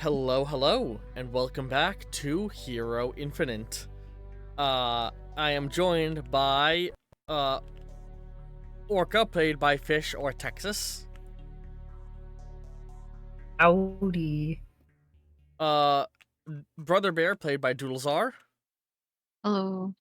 Hello, and welcome back to Hero Infinite. I am joined by, Orca, played by Fish or Texas. Howdy. Brother Bear, played by Doodlezar. Hello.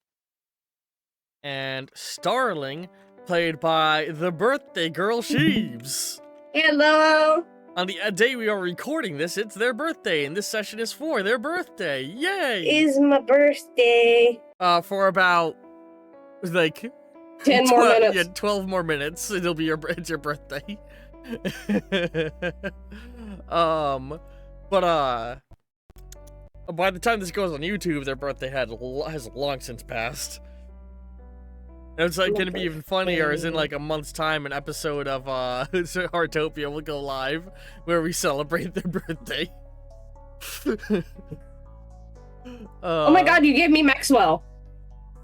And Starling, played by the birthday girl Sheebs. Hello. On the day we are recording this, it's their birthday, and this session is for their birthday. Yay! Is my birthday. For about, like, 10 more minutes. Yeah, 12 more minutes. It's your birthday. By the time this goes on YouTube, their birthday has long since passed. And it's like gonna be even funnier, as in like a month's time, an episode of Heartopia will go live where we celebrate their birthday. Oh my god, you gave me Maxwell.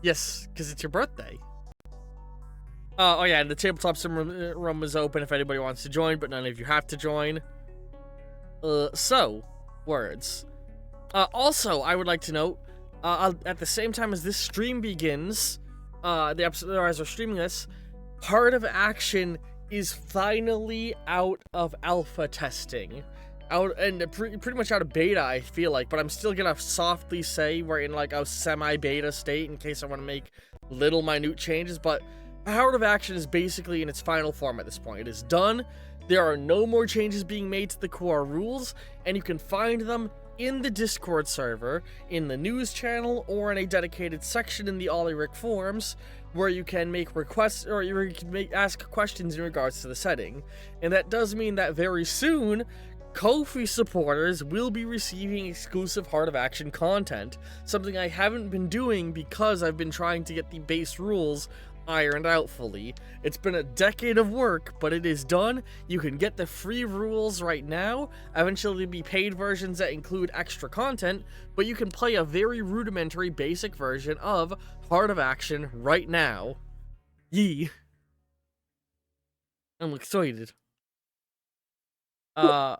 Yes, because it's your birthday. Oh yeah, and the tabletop sim room is open if anybody wants to join, but none of you have to join. Words. Also, I would like to note, at the same time as this stream begins, the episode, or as we're streaming this, Heart of Action is finally out of alpha testing. Pretty much out of beta, I feel like, but I'm still gonna softly say we're in like a semi-beta state in case I want to make little minute changes, but Heart of Action is basically in its final form at this point. It is done. There are no more changes being made to the core rules, and you can find them in the Discord server, in the news channel, or in a dedicated section in the Ollyric forums, where you can make requests, or you can ask questions in regards to the setting. And that does mean that very soon, Ko-fi supporters will be receiving exclusive Heart of Action content, something I haven't been doing because I've been trying to get the base rules ironed out fully. It's been a decade of work, but it is done. You can get the free rules right now. Eventually there'll be paid versions that include extra content, but you can play a very rudimentary basic version of Heart of Action right now. Yee. I'm excited. And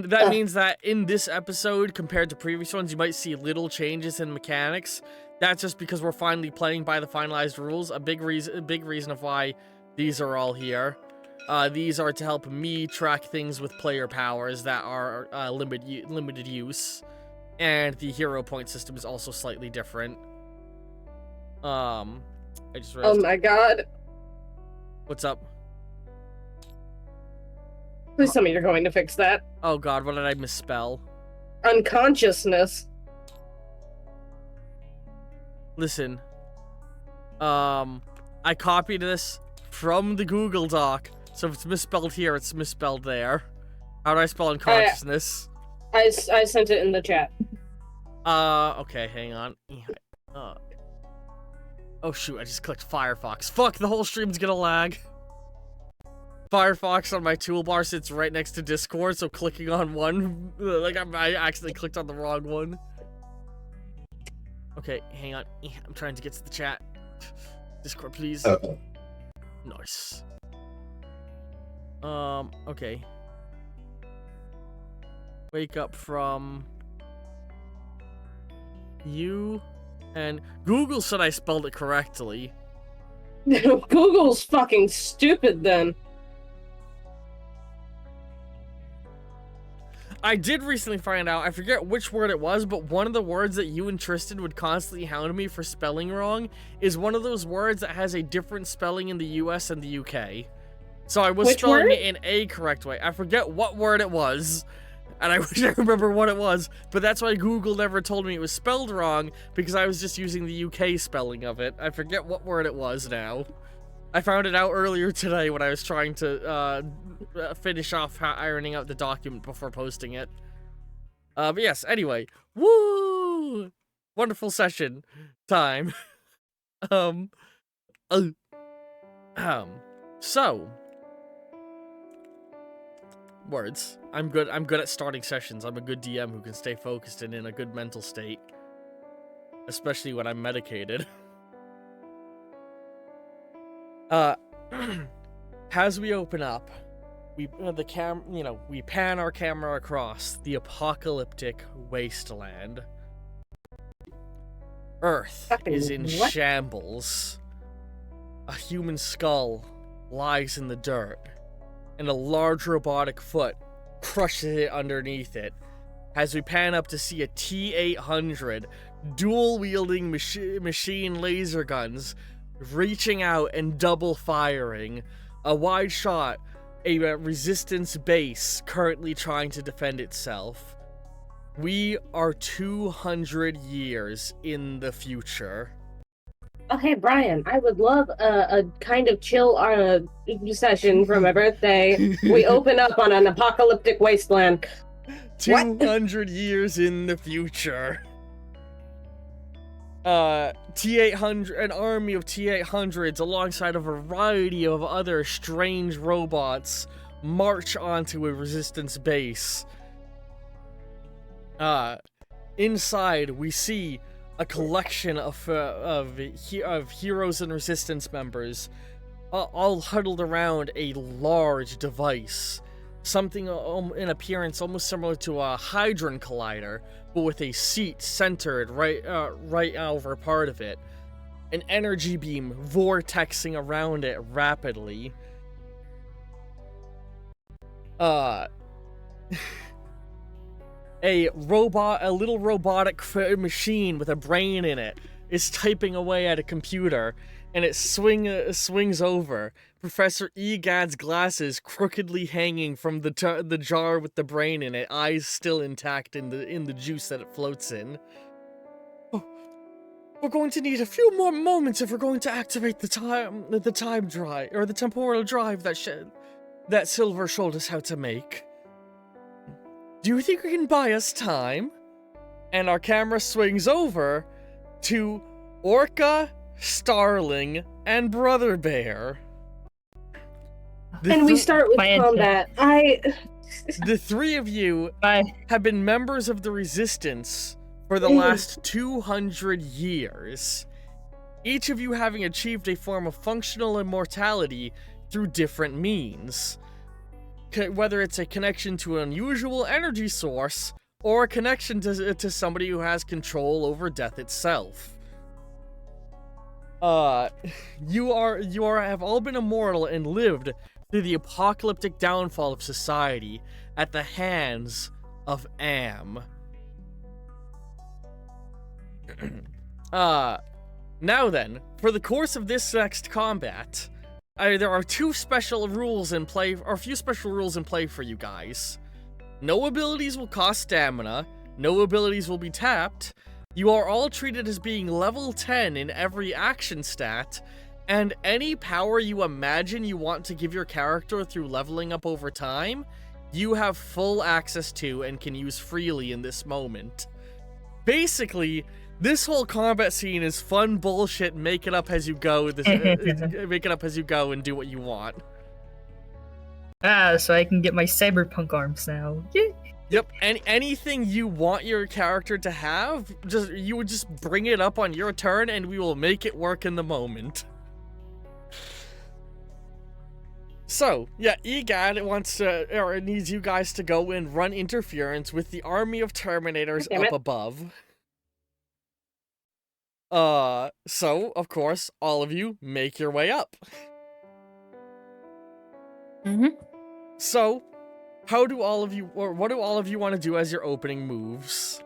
that means that in this episode, compared to previous ones, you might see little changes in mechanics. That's just because we're finally playing by the finalized rules. A big reason of why these are all here. These are to help me track things with player powers that are limited use, and the hero point system is also slightly different. I just realized. Oh my god. What's up? Please tell me you're going to fix that. Oh god, what did I misspell? Unconsciousness. Listen, I copied this from the Google Doc, so if it's misspelled here, it's misspelled there. How do I spell unconsciousness? I sent it in the chat. Okay, hang on. Oh shoot, I just clicked Firefox. Fuck, the whole stream's gonna lag. Firefox on my toolbar sits right next to Discord, so clicking on one, like I accidentally clicked on the wrong one. Okay, hang on. I'm trying to get to the chat. Discord, please. Nice. Okay. Wake up from you, and Google said I spelled it correctly. Google's fucking stupid then. I did recently find out, I forget which word it was, but one of the words that you and Tristan would constantly hound me for spelling wrong is one of those words that has a different spelling in the US and the UK. So I was spelling it in a correct way. I forget what word it was, and I wish I remember what it was, but that's why Google never told me it was spelled wrong, because I was just using the UK spelling of it. I forget what word it was now. I found it out earlier today when I was trying to finish off ironing out the document before posting it. But yes, anyway. Woo! Wonderful session time. So words. I'm good at starting sessions. I'm a good DM who can stay focused and in a good mental state. Especially when I'm medicated. As we open up, we we pan our camera across the apocalyptic wasteland. Earth Fucking is in what? shambles. A human skull lies in the dirt, and a large robotic foot crushes it underneath it. As we pan up to see a T-800 dual-wielding machine laser guns reaching out and double firing. A wide shot, a resistance base currently trying to defend itself. We are 200 years in the future. Oh, hey, Brian, I would love a kind of chill session for my birthday. We open up on an apocalyptic wasteland. 200 years in the future. T-800, an army of T-800s alongside a variety of other strange robots march onto a resistance base. Inside we see a collection of heroes and resistance members, all huddled around a large device. Something in appearance almost similar to a Hadron Collider, but with a seat centered right over part of it. An energy beam vortexing around it rapidly. A little robotic machine with a brain in it is typing away at a computer, and it swings over. Professor Egad's glasses crookedly hanging from the jar with the brain in it, eyes still intact in the juice that it floats in. Oh, we're going to need a few more moments if we're going to activate the time drive, or the temporal drive that Silver showed us how to make. Do you think we can buy us time? And our camera swings over to Orca, Starling, and Brother Bear. And we start with combat. The three of you have been members of the Resistance for the last 200 years. Each of you having achieved a form of functional immortality through different means. Whether it's a connection to an unusual energy source, or a connection to somebody who has control over death itself. You have all been immortal and lived through the apocalyptic downfall of society at the hands of Am. Now then, for the course of this next combat, there are a few special rules in play for you guys. No abilities will cost stamina, no abilities will be tapped, you are all treated as being level 10 in every action stat, and any power you imagine you want to give your character through leveling up over time, you have full access to and can use freely in this moment. Basically, this whole combat scene is fun bullshit, make it up as you go, make it up as you go and do what you want. So I can get my cyberpunk arms now. Yep, anything you want your character to have, you would just bring it up on your turn and we will make it work in the moment. So, yeah, Egad needs you guys to go and run interference with the army of Terminators up above. So, of course, all of you make your way up. So, what do all of you want to do as your opening moves?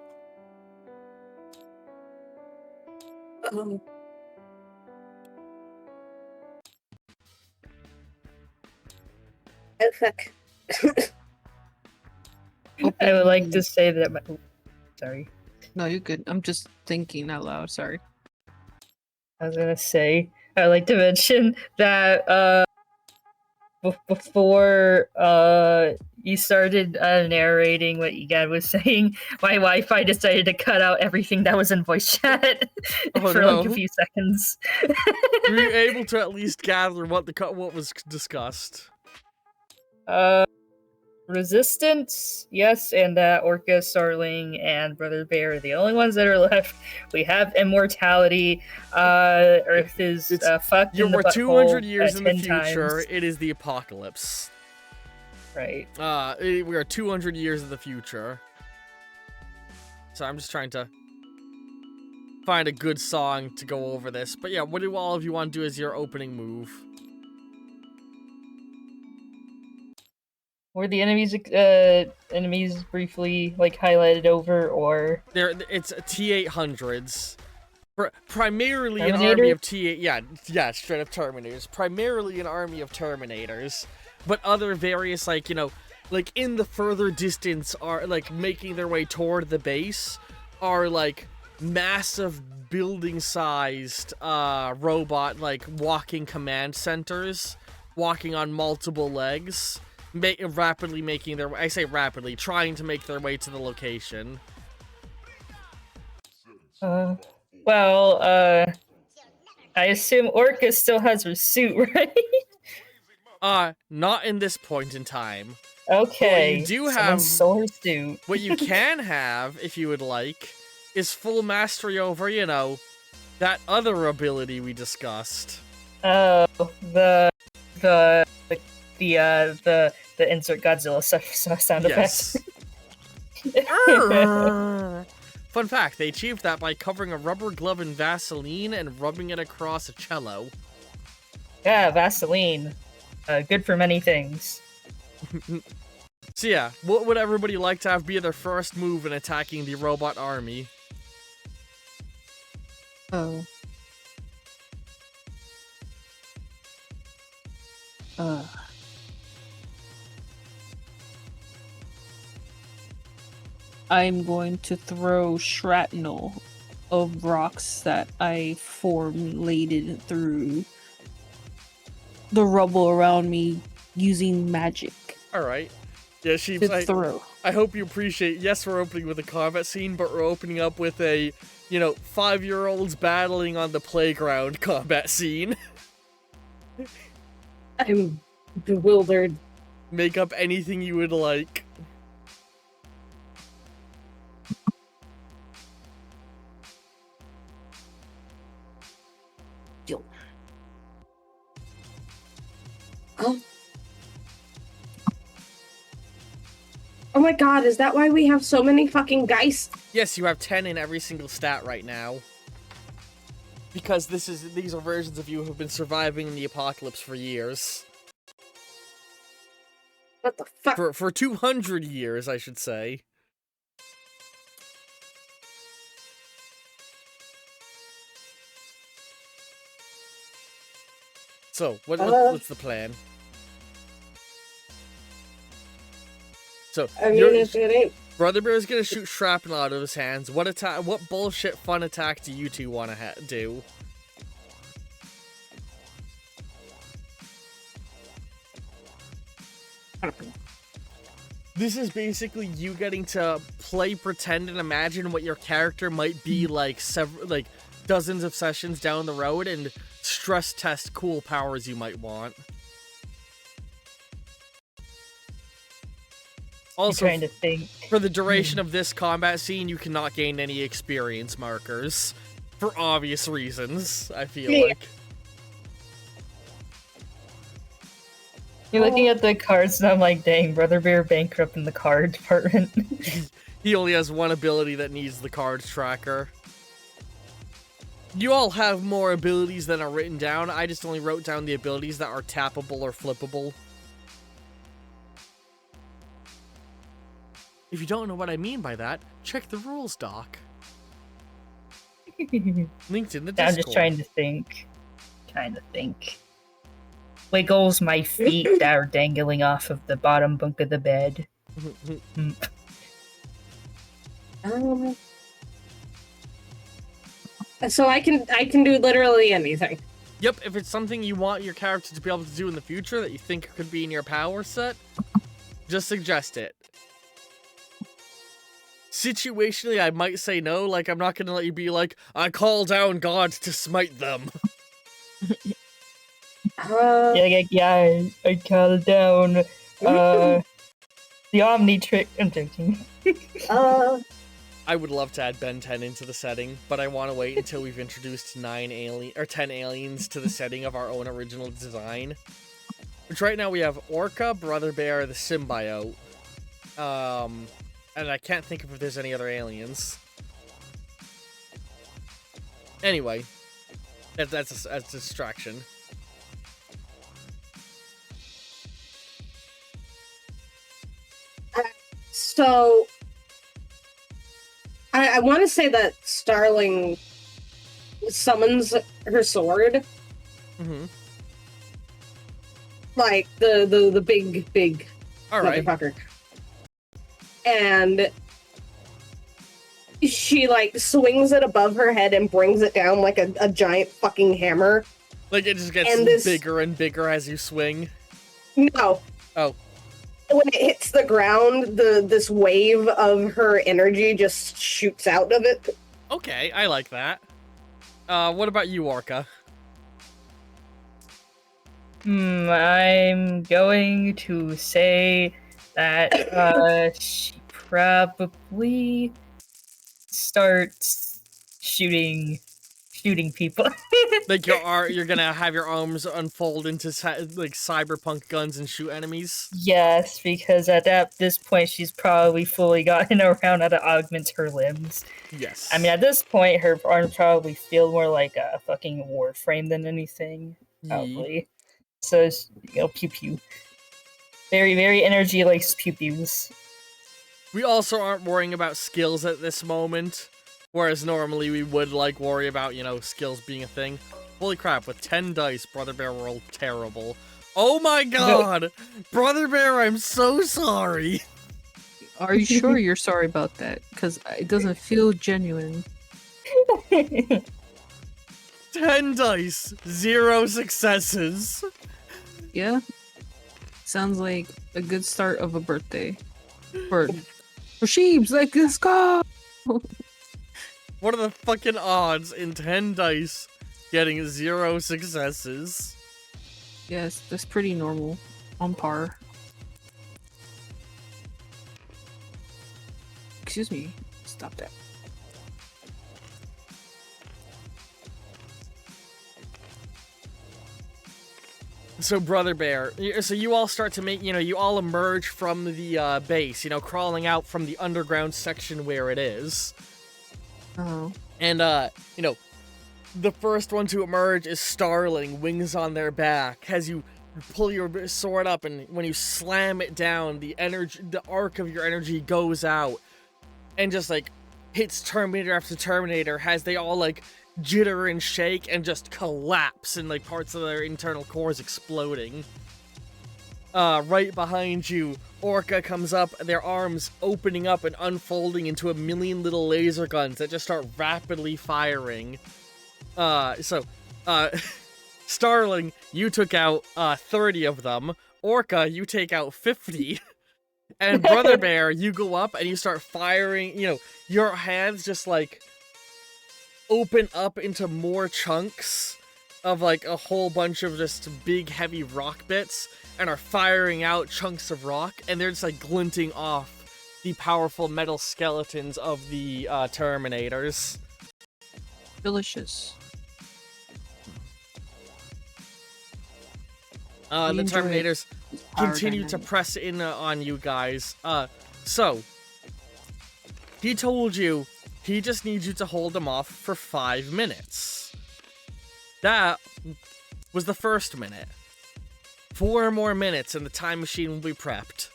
Oh, fuck. I would like to say that sorry. No, you're good. I'm just thinking out loud. Sorry. I was gonna say, I'd like to mention that before you started narrating what Egad was saying, my Wi-Fi decided to cut out everything that was in voice chat for like a few seconds. Were you able to at least gather what was discussed? Resistance, yes, and Orca, Starling, and Brother Bear are the only ones that are left. We have immortality. Earth is fucked in the butthole 200 years in the future. times. It is the apocalypse. Right. We are 200 years in the future. So I'm just trying to find a good song to go over this. But yeah, what do all of you want to do as your opening move? Were the enemies briefly like highlighted over, or It's T-800s. Primarily an Terminator? army of T-8... Yeah, straight up Terminators. Primarily an army of Terminators. But other various, like, you know, like, in the further distance are, like, making their way toward the base are, like, massive building-sized, robot, like, walking command centers. Walking on multiple legs. Rapidly making their way... I say rapidly, trying to make their way to the location. Well, I assume Orca still has her suit, right? Not in this point in time. Okay. What you do someone have... stole her suit. What you can have, if you would like, is full mastery over, you know, that other ability we discussed. Oh, the insert Godzilla sound Yes. effect. Fun fact, they achieved that by covering a rubber glove in Vaseline and rubbing it across a cello. Yeah, Vaseline. Good for many things. So yeah, what would everybody like to have be their first move in attacking the robot army? Oh. I'm going to throw shrapnel of rocks that I formulated through the rubble around me using magic Alright. Yeah, Sheeps, to throw. I hope you appreciate, yes, we're opening with a combat scene, but we're opening up with a, you know, 5-year-olds battling on the playground combat scene. I'm bewildered. Make up anything you would like. Oh my god, is that why we have so many fucking Geist? Yes, you have 10 in every single stat right now. Because these are versions of you who have been surviving in the apocalypse for years. What the fuck? For 200 years, I should say. So, what's the plan? So, I mean, if it ain't... Brother Bear is gonna shoot shrapnel out of his hands. What bullshit fun attack do you two want to do? This is basically you getting to play pretend and imagine what your character might be like dozens of sessions down the road and stress test cool powers you might want. Also, trying to think. For the duration of this combat scene, you cannot gain any experience markers. For obvious reasons, I feel like. You're looking at the cards and I'm like, dang, Brother Bear bankrupt in the card department. He only has one ability that needs the card tracker. You all have more abilities than are written down. I just only wrote down the abilities that are tappable or flippable. If you don't know what I mean by that, check the rules doc. Linked in the Discord. I'm just trying to think. Wiggles my feet that are dangling off of the bottom bunk of the bed. So I can do literally anything. Yep, if it's something you want your character to be able to do in the future that you think could be in your power set, just suggest it. Situationally, I might say no, like, I'm not gonna let you be like, I call down God to smite them. I call down, the Omnitrix. I'm joking. I would love to add Ben 10 into the setting, but I want to wait until we've introduced 10 aliens to the setting of our own original design. Which right now we have Orca, Brother Bear, the symbiote. And I can't think of if there's any other aliens. Anyway, that's a distraction. So, I want to say that Starling summons her sword. Mm-hmm. Like, the big All right. motherfucker. And she, like, swings it above her head and brings it down like a giant fucking hammer. Like, it just gets bigger and bigger as you swing? No. Oh. When it hits the ground, this wave of her energy just shoots out of it. Okay, I like that. What about you, Orca? I'm going to say that she probably starts shooting people. Like you're gonna have your arms unfold into like cyberpunk guns and shoot enemies? Yes, because at this point she's probably fully gotten around how to augment her limbs. Yes. I mean, at this point, her arms probably feel more like a fucking warframe than anything. Probably. So, pew pew. Very, very energy likes pew pews. We also aren't worrying about skills at this moment, whereas normally we would worry about, skills being a thing. Holy crap, with 10 dice, Brother Bear rolled terrible. Oh my god! Brother Bear, I'm so sorry! Are you sure you're sorry about that? Because it doesn't feel genuine. 10 dice, 0 successes. Yeah? Sounds like a good start of a birthday. For sheeps, let's go! What are the fucking odds in 10 dice getting 0 successes? Yes, that's pretty normal. On par. Excuse me. Stop that. So, Brother Bear, so you all start to make, you all emerge from the base, crawling out from the underground section where it is. Oh. And, the first one to emerge is Starling, wings on their back. As you pull your sword up, and when you slam it down, the arc of your energy goes out. And just, hits Terminator after Terminator, as they all, jitter and shake and just collapse, and parts of their internal cores exploding. Right behind you, Orca comes up, their arms opening up and unfolding into a million little laser guns that just start rapidly firing. Starling, you took out 30 of them. Orca, you take out 50. And Brother Bear, you go up and you start firing, your hands just open up into more chunks of a whole bunch of just big heavy rock bits, and are firing out chunks of rock, and they're just glinting off the powerful metal skeletons of the Terminators. Delicious. The Terminators continue to press in on you guys. So he told you he just needs you to hold him off for 5 minutes. That was the first minute. 4 more minutes and the time machine will be prepped.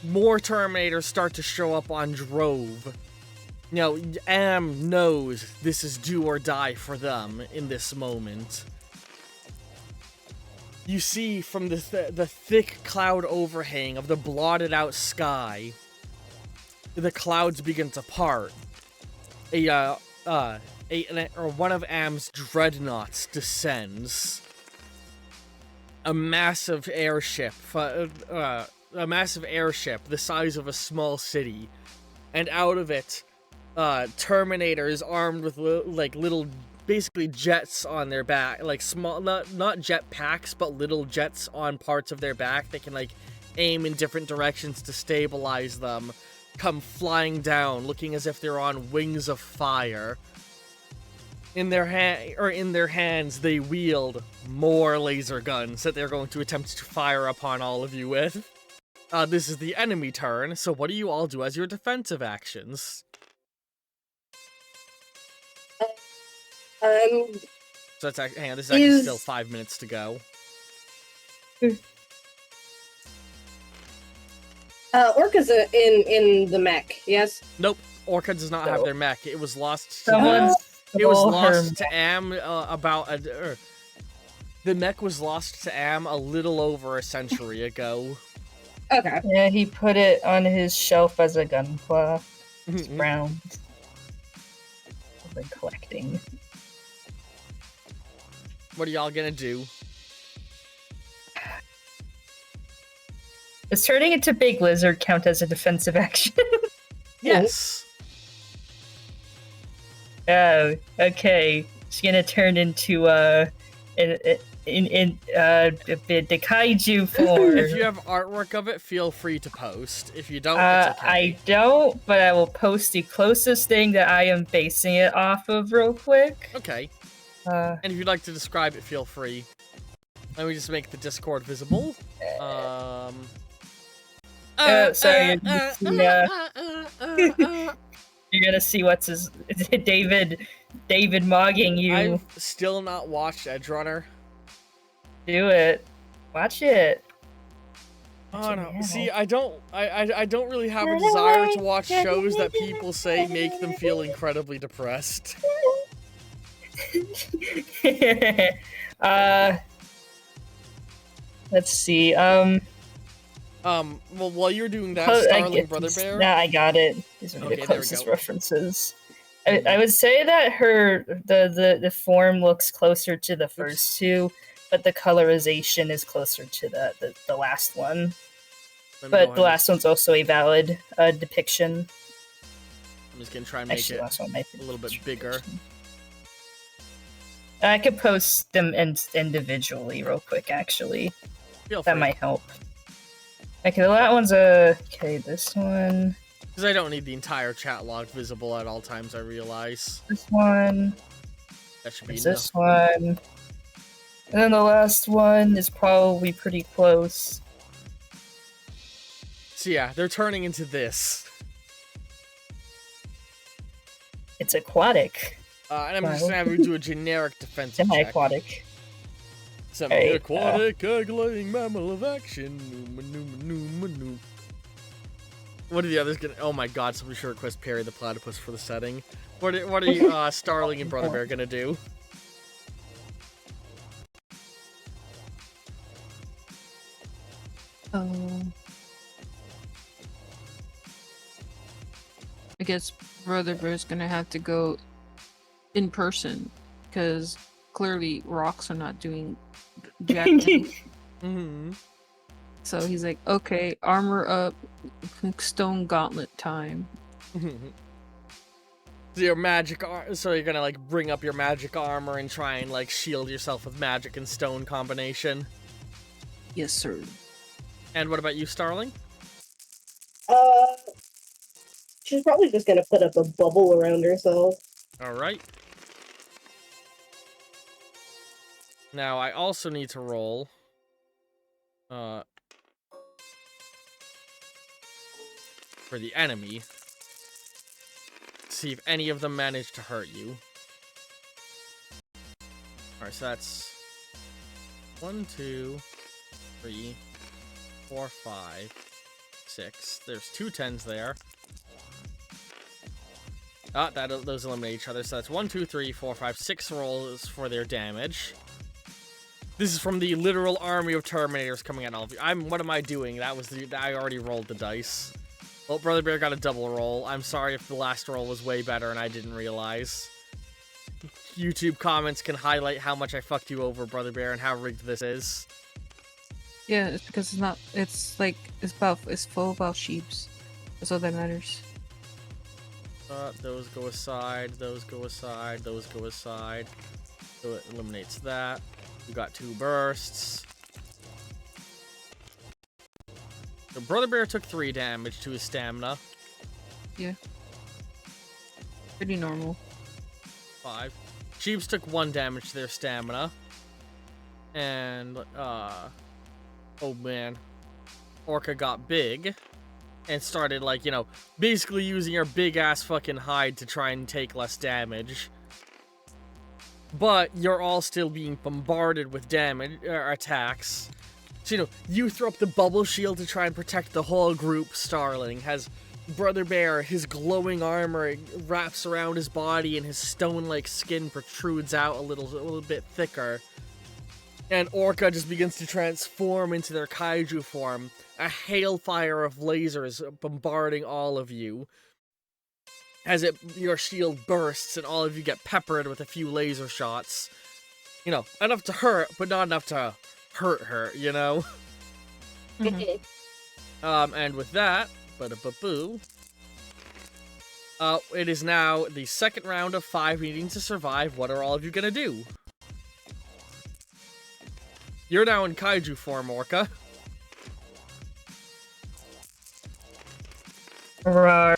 More Terminators start to show up on drove. Am knows this is do or die for them in this moment. You see from the thick cloud overhang of the blotted out sky, the clouds begin to part. One of Am's dreadnoughts descends. A massive airship, the size of a small city, and out of it, Terminators armed with little, basically jets on their back, small, not jet packs, but little jets on parts of their back. They can aim in different directions to stabilize them. Come flying down, looking as if they're on wings of fire. In their hands, they wield more laser guns that they're going to attempt to fire upon all of you with. This is the enemy turn, so what do you all do as your defensive actions? So that's hang on, this is actually still 5 minutes to go. Orca's in the mech, yes? Nope, Orca does not have their mech. It was lost. Someone's It was stole lost her to Am the mech was lost to Am a little over a century ago. Okay. Yeah, he put it on his shelf as a gunpla. It's brown. I've been collecting. What are y'all gonna do? Does turning into Big Lizard count as a defensive action? Yes. Oh, okay. She's gonna turn into the kaiju form. If you have artwork of it, feel free to post. If you don't, it's okay. I don't, but I will post the closest thing that I am basing it off of real quick. Okay. And if you'd like to describe it, feel free. Let me just make the Discord visible. Sorry. You're gonna see what's his David mogging you. I've still not watched Edge Runner. Do it. Watch it. Oh no. See, I don't really have a desire to watch shows that people say make them feel incredibly depressed. Let's see. Well, while you're doing that, Starling Brother Bear. Nah, I got it. These are Okay, the there we closest go. references. I would say that the form looks closer to the first two, but the colorization is closer to the last one. But the last one's also a valid depiction. I'm just gonna try and make Actually, it last one might a be little bit bigger. I could post them individually real quick, actually. Feel free. That might help. Okay, that one's okay, this one. Because I don't need the entire chat log visible at all times, I realize. This one. That should be There's enough. this one. And then the last one is probably pretty close. So yeah, they're turning into this. It's aquatic. And I'm just gonna have you do a generic defensive check. Semi-aquatic. Semi-aquatic, egg-laying mammal of action. What are the others gonna? Oh my God! Somebody should request Perry the Platypus for the setting. What are you, Starling and Brother Bear gonna do? I guess Brother Bear's gonna have to go in person because clearly rocks are not doing jack. So he's like, okay, armor up, stone gauntlet time. So your so you're gonna like bring up your magic armor and try and like shield yourself with magic and stone combination. Yes, sir. And what about you, Starling? She's probably just gonna put up a bubble around herself. All right. Now I also need to roll. For the enemy. See if any of them manage to hurt you. Alright, so that's 1, 2, 3, 4, 5, 6. There's 2 10s there. Those eliminate each other. So that's 1, 2, 3, 4, 5, 6 rolls for their damage. This is from the literal army of Terminators coming at all of you. What am I doing? I already rolled the dice. Well, Brother Bear got a double roll. I'm sorry if the last roll was way better and I didn't realize. YouTube comments can highlight how much I fucked you over, Brother Bear, and how rigged this is. Yeah, it's because it's not. It's like it's full about sheeps. That's all that matters. Those go aside. Those go aside. Those go aside. So it eliminates that. We got 2 bursts. So Brother Bear took 3 damage to his stamina. Yeah. Pretty normal. 5. Sheeps took 1 damage to their stamina. And, oh man. Orca got big. And started, like, you know, basically using her big-ass fucking hide to try and take less damage. But you're all still being bombarded with damage, attacks. So, you know, you throw up the bubble shield to try and protect the whole group. Starling has Brother Bear, his glowing armor wraps around his body and his stone-like skin protrudes out a little bit thicker. And Orca just begins to transform into their kaiju form. A hailfire of lasers bombarding all of you. As your shield bursts and all of you get peppered with a few laser shots. You know, enough to hurt, but not enough to hurt her, you know? And with that, ba-da-ba-boo. It is now the second round of 5 needing to survive. What are all of you gonna do? You're now in kaiju form, Orca. Roar.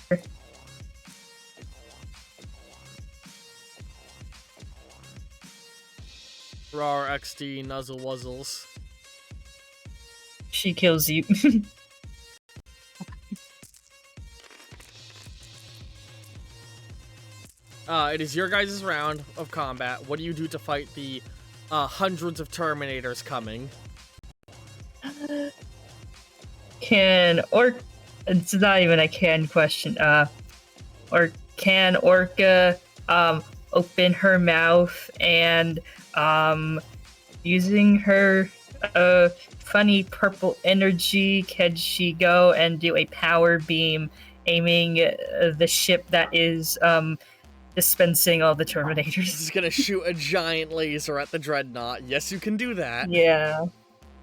Rar XD Nuzzle Wuzzles. She kills you. It is your guys' round of combat. What do you do to fight the hundreds of Terminators coming? It's not even a can question. Or can Orca open her mouth and using her funny purple energy, can she go and do a power beam aiming the ship that is dispensing all the Terminators? This is gonna shoot a giant laser at the Dreadnought. Yes, you can do that. Yeah.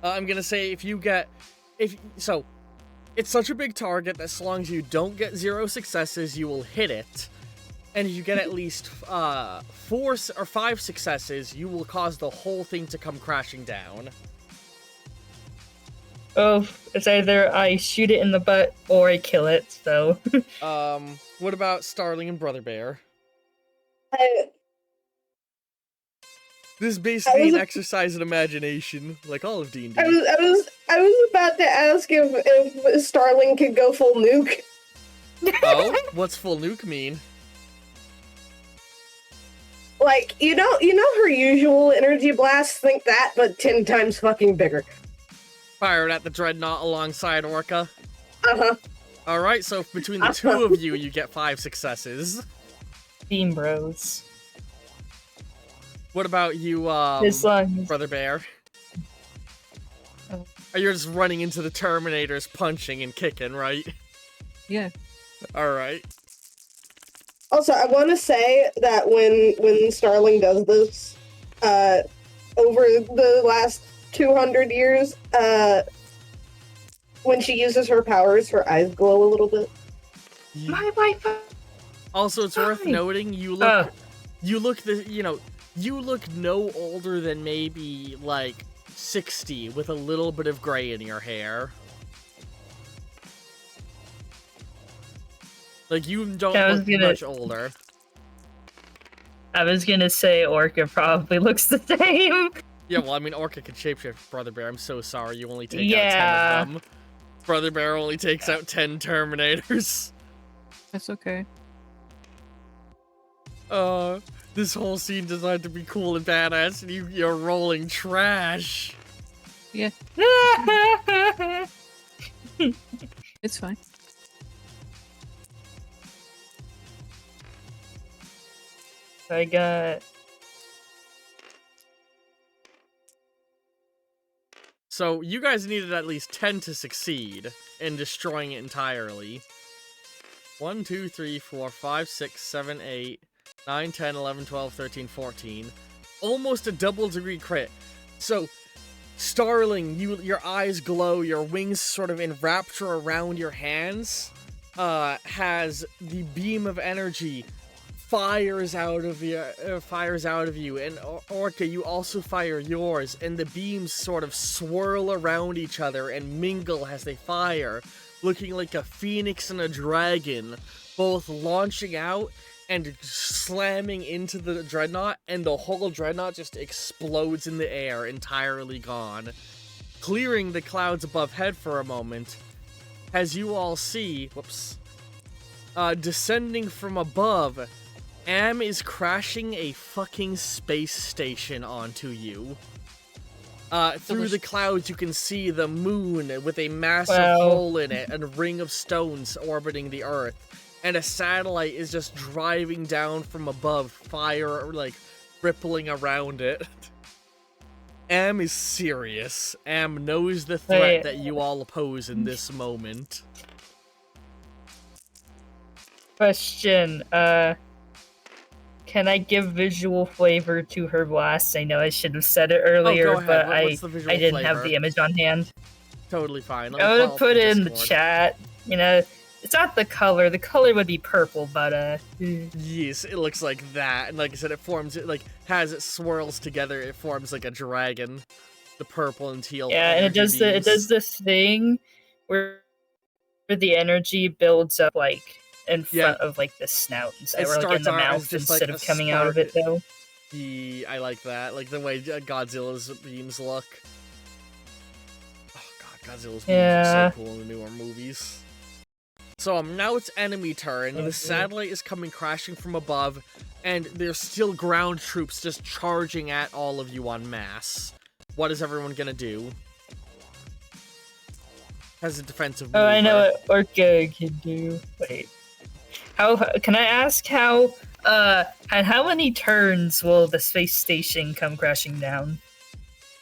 I'm gonna say so, it's such a big target that as long as you don't get 0 successes, you will hit it. And if you get at least 4 or 5 successes, you will cause the whole thing to come crashing down. Oh, it's either I shoot it in the butt or I kill it, so. What about Starling and Brother Bear? This is basically an exercise in imagination, like all of D&D. I was about to ask if Starling could go full nuke. Oh? What's full nuke mean? Like, you know her usual energy blasts? Think that, but 10 times fucking bigger. Fire it at the Dreadnought alongside Orca. Uh-huh. Alright, so between the two of you, you get 5 successes. Beam Bros. What about you, As long as- Brother Bear? Oh. Are you just running into the Terminators, punching and kicking, right? Yeah. Alright. Also, I want to say that when Starling does this, over the last 200 years, when she uses her powers, her eyes glow a little bit. My wife. Also, it's worth noting, you look no older than maybe, like, 60, with a little bit of gray in your hair. Like, you don't look much older. I was gonna say Orca probably looks the same. Yeah, well, I mean, Orca can shapeshift Brother Bear. I'm so sorry, you only take out 10 of them. Brother Bear only takes out 10 Terminators. That's okay. This whole scene designed to be cool and badass, and you're rolling trash. Yeah. It's fine. I got. So, you guys needed at least 10 to succeed in destroying it entirely. 1, 2, 3, 4, 5, 6, 7, 8, 9, 10, 11, 12, 13, 14. Almost a double-degree crit. So, Starling, your eyes glow, your wings sort of enrapture around your hands, has the beam of energy fires out of you, and Orca, you also fire yours, and the beams sort of swirl around each other and mingle as they fire, looking like a phoenix and a dragon, both launching out and slamming into the dreadnought, and the whole dreadnought just explodes in the air, entirely gone, clearing the clouds above head for a moment, as you all see, descending from above, Am is crashing a fucking space station onto you. Through the clouds, you can see the moon with a massive hole in it and a ring of stones orbiting the Earth. And a satellite is just driving down from above, fire, like, rippling around it. Am is serious. Am knows the threat that you all pose in this moment. Question, can I give visual flavor to her blast? I know I should have said it earlier, but I didn't have the image on hand. Totally fine. I would have put it in the chat. You know, it's not the color. The color would be purple, but yes, it looks like that. And like I said, it forms, it like has it swirls together. It forms like a dragon. The purple and teal. Yeah, and it does the thing where the energy builds up like in front of like the snout instead, or like in the mouth instead of coming out of it though. I like that. Like the way Godzilla's beams look. Oh god, Godzilla's beams are so cool in the newer movies. So now it's enemy turn. The satellite is coming crashing from above, and there's still ground troops just charging at all of you en masse. What is everyone gonna do? As a defensive maneuver. Oh, I know what Orca can do. Wait. How can I ask how many turns will the space station come crashing down?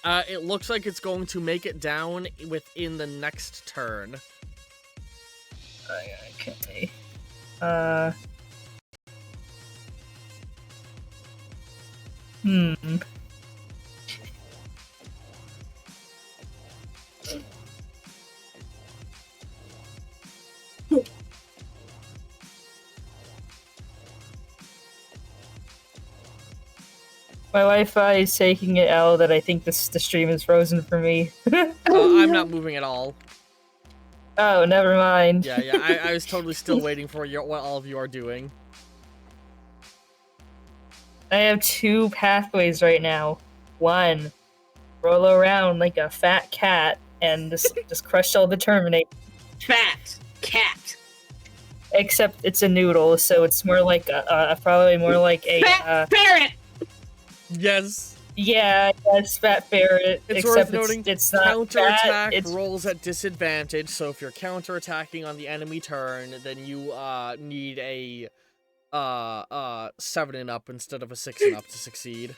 It looks like it's going to make it down within the next turn. Okay. My Wi-Fi is taking it out that I think the stream is frozen for me. I'm not moving at all. Oh, never mind. Yeah, I was totally still waiting for what all of you are doing. I have 2 pathways right now. 1, roll around like a fat cat and just crush all the Terminators. Fat cat. Except it's a noodle, so it's more like probably more like a fat ferret. Yes. Yeah, yes, fat ferret. It's except worth noting, it's not counterattack fat, rolls at disadvantage, so if you're counterattacking on the enemy turn, then you need a 7 and up instead of a 6 and up to succeed.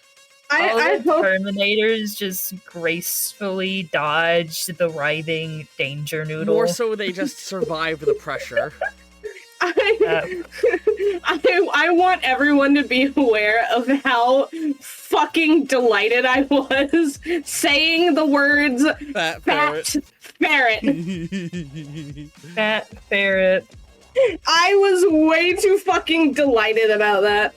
I hope Terminators just gracefully dodge the writhing danger noodle. More so, they just survive the pressure. I want everyone to be aware of how fucking delighted I was saying the words fat ferret. Fat ferret. I was way too fucking delighted about that.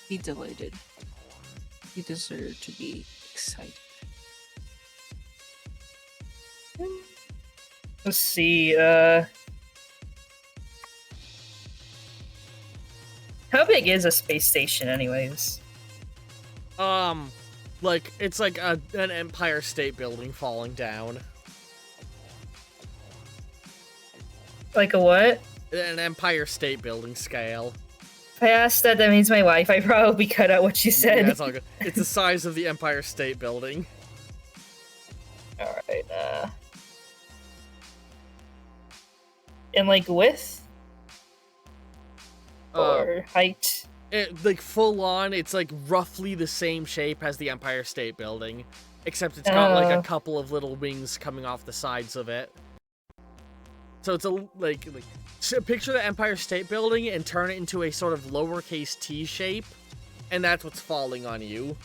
Be delighted. You deserve to be excited. Let's see, how big is a space station anyways? Like, it's like an Empire State Building falling down. Like a what? An Empire State Building scale. If I asked that, that means my Wi-Fi probably cut out what you said. Yeah, it's all good. It's the size of the Empire State Building. Alright, in like width? Or height? Like full on, it's like roughly the same shape as the Empire State Building. Except it's got like a couple of little wings coming off the sides of it. So it's so picture the Empire State Building and turn it into a sort of lowercase t shape. And that's what's falling on you.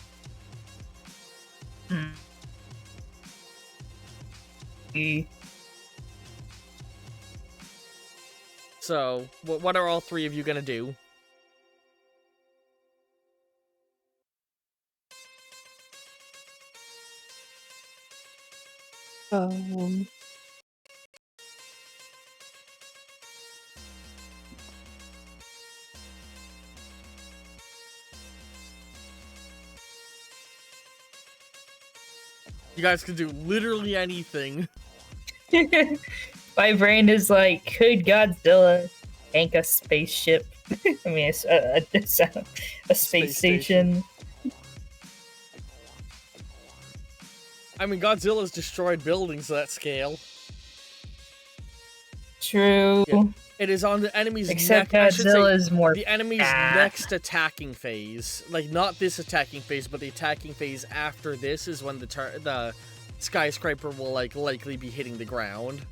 So, what are all 3 of you gonna do? You guys can do literally anything. My brain is like, could Godzilla tank a spaceship? I mean, a space station. I mean, Godzilla's destroyed buildings at that scale. True. Yeah. It is on the enemy's Except neck. I should say, Godzilla is more the enemy's fat. next attacking phase. Like, not this attacking phase, but the attacking phase after this is when the skyscraper will, like, likely be hitting the ground.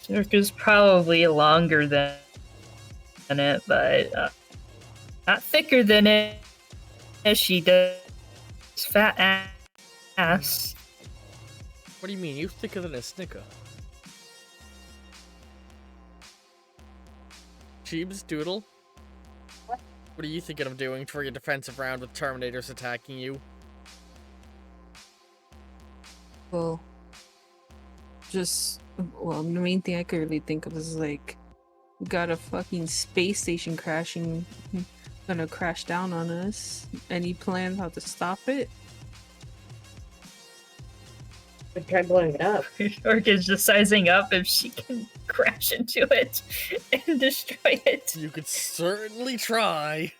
Circa's probably longer than it, but not thicker than it. As she does fat ass. What do you mean? You thicker than a Snicker? Cheebs, Doodle? What are you thinking of doing for your defensive round with Terminators attacking you? Well, the main thing I could really think of is like, we got a fucking space station crashing, gonna crash down on us. Any plans how to stop it? I tried blowing it up. Orca's just sizing up if she can crash into it and destroy it. You could certainly try.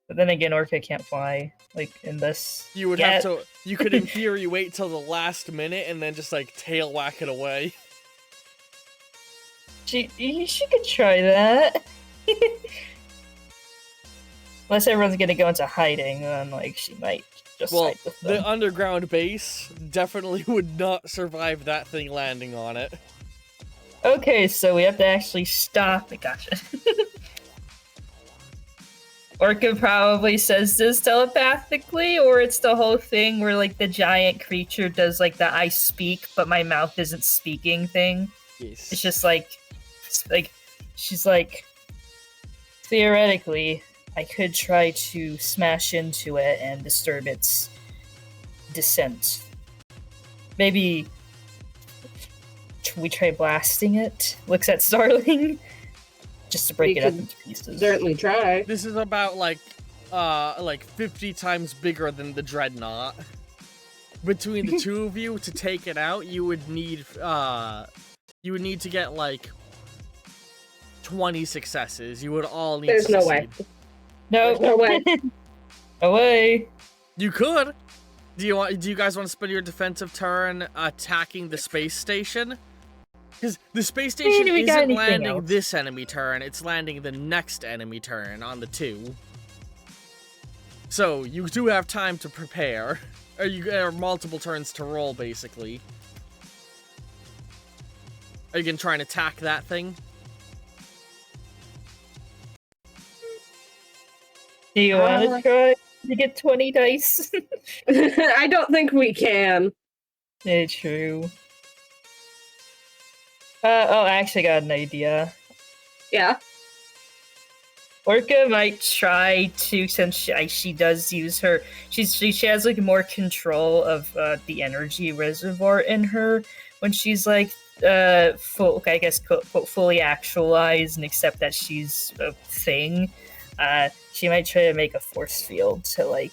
But then again, Orca can't fly, like, in this. You would have to. You could, in theory, wait till the last minute and then just, like, tail whack it away. She could try that. Unless everyone's gonna go into hiding, then, like, she might just side with them. The underground base definitely would not survive that thing landing on it. Okay, so we have to actually stop it. Gotcha. Orca probably says this telepathically, or it's the whole thing where, like, the giant creature does, like, the I speak, but my mouth isn't speaking thing. Yes. It's just like, she's like, theoretically, I could try to smash into it and disturb its descent. Maybe we try blasting it? Looks at Starling. Just to break it up into pieces. Certainly try. This is about, like 50 times bigger than the Dreadnought. Between the two of you, to take it out, you would need to get, like, 20 successes. You would all need There's to no succeed. way. No. There's no way. No way. You could. Do you guys want to spend your defensive turn attacking the space station? Because the space station isn't landing this enemy turn, it's landing the next enemy turn on the 2. So, you do have time to prepare. Or you have multiple turns to roll, basically. Are you gonna try and attack that thing? Do you want to try to get 20 dice? I don't think we can. Yeah, true. I actually got an idea. Yeah. Orca might try to, since she does use her, she has like more control of the energy reservoir in her when she's like fully actualized and accept that she's a thing. She might try to make a force field to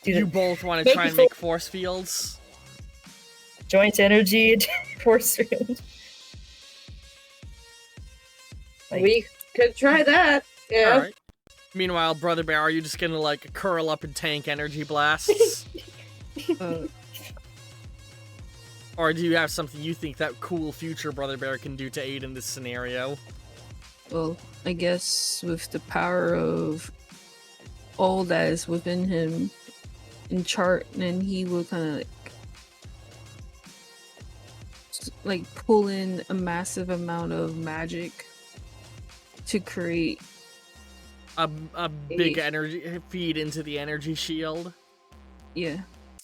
You both want to try and make force fields? Joint energy force field. We could try that. Yeah. Alright. Meanwhile, Brother Bear, are you just gonna, like, curl up and tank energy blasts? Or do you have something you think that cool future Brother Bear can do to aid in this scenario? Well, I guess with the power of all that is within him in chart, then he will kind of like pull in a massive amount of magic to create a big energy feed into the energy shield. Yeah.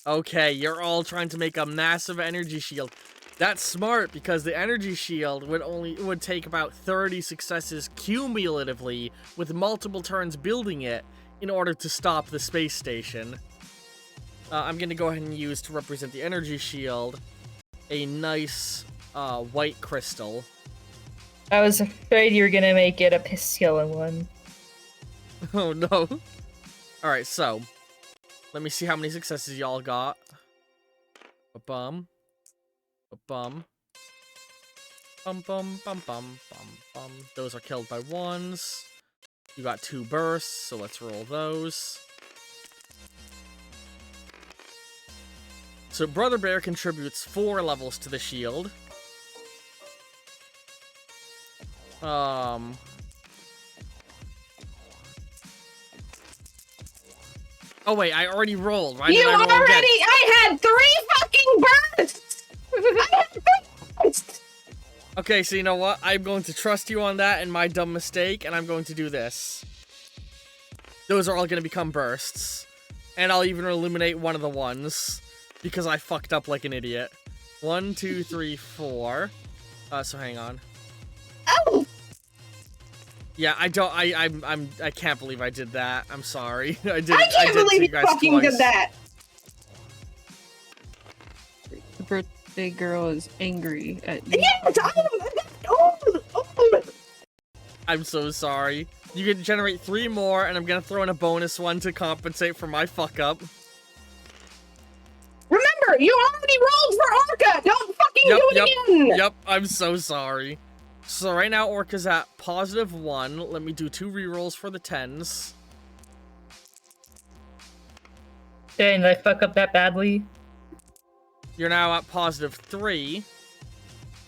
Okay, you're all trying to make a massive energy shield. That's smart because the energy shield would take about 30 successes cumulatively with multiple turns building it in order to stop the space station. I'm gonna go ahead and use to represent the energy shield a nice white crystal. I was afraid you were gonna make it a Piscilla one. Oh no. Alright, so. Let me see how many successes y'all got. Ba-bum. Ba-bum. Bum-bum, bum-bum, bum-bum. Those are killed by ones. You got 2 bursts, so let's roll those. So Brother Bear contributes 4 levels to the shield. Oh wait, I already rolled. Why did I roll again? I had 3 fucking bursts! I had 3 bursts! Okay, so you know what? I'm going to trust you on that and my dumb mistake, and I'm going to do this. Those are all going to become bursts. And I'll even eliminate one of the ones, because I fucked up like an idiot. 1, 2, 3, 4. So hang on. Oh! Yeah, I can't believe I did that. I'm sorry. I did. I can't believe you fucking twice. did that! The birthday girl is angry at you. Yes! Oh! I'm so sorry. You can generate 3 more, and I'm gonna throw in a bonus one to compensate for my fuck up. Remember, you already rolled for Orca! Don't fucking do it again! Yep, I'm so sorry. So right now, Orca's at +1. Let me do 2 rerolls for the 10s. Dang, did I fuck up that badly? You're now at +3.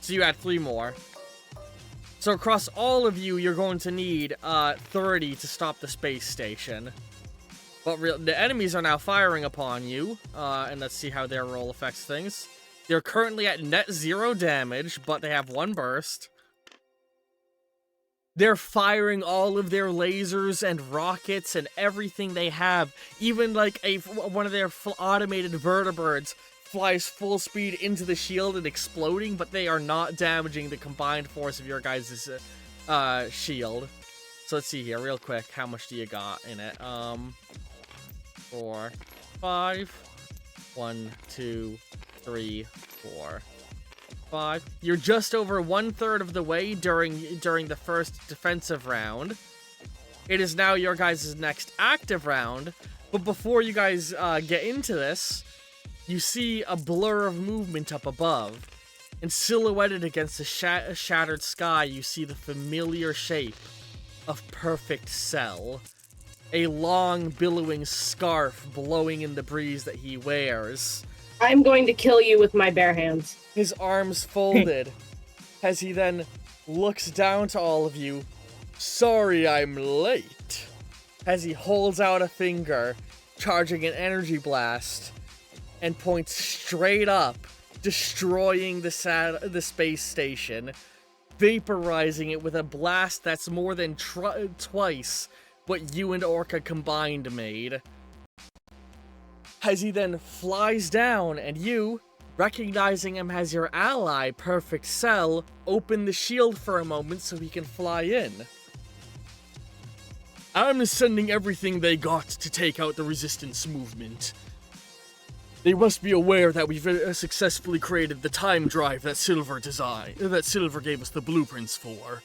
So you add 3 more. So across all of you, you're going to need 30 to stop the space station. But the enemies are now firing upon you. And let's see how their roll affects things. They're currently at net 0 damage, but they have 1 burst. They're firing all of their lasers and rockets and everything they have. Even like one of their automated vertibirds flies full speed into the shield and exploding, but they are not damaging the combined force of your guys' shield. So let's see here real quick. How much do you got in it? 4, 5. 1, 2, 3, 4. 5. You're just over 1/3 of the way during the first defensive round. It is now your guys' next active round, but before you guys get into this, you see a blur of movement up above, and silhouetted against the shattered sky, you see the familiar shape of Perfect Cell, a long billowing scarf blowing in the breeze that he wears. I'm going to kill you with my bare hands. His arms folded, as he then looks down to all of you. Sorry I'm late. As he holds out a finger, charging an energy blast, and points straight up, destroying the space station, vaporizing it with a blast that's more than twice what you and Orca combined made. As he then flies down, and you, recognizing him as your ally, Perfect Cell, open the shield for a moment so he can fly in. I'm sending everything they got to take out the resistance movement. They must be aware that we've successfully created the time drive that Silver gave us the blueprints for.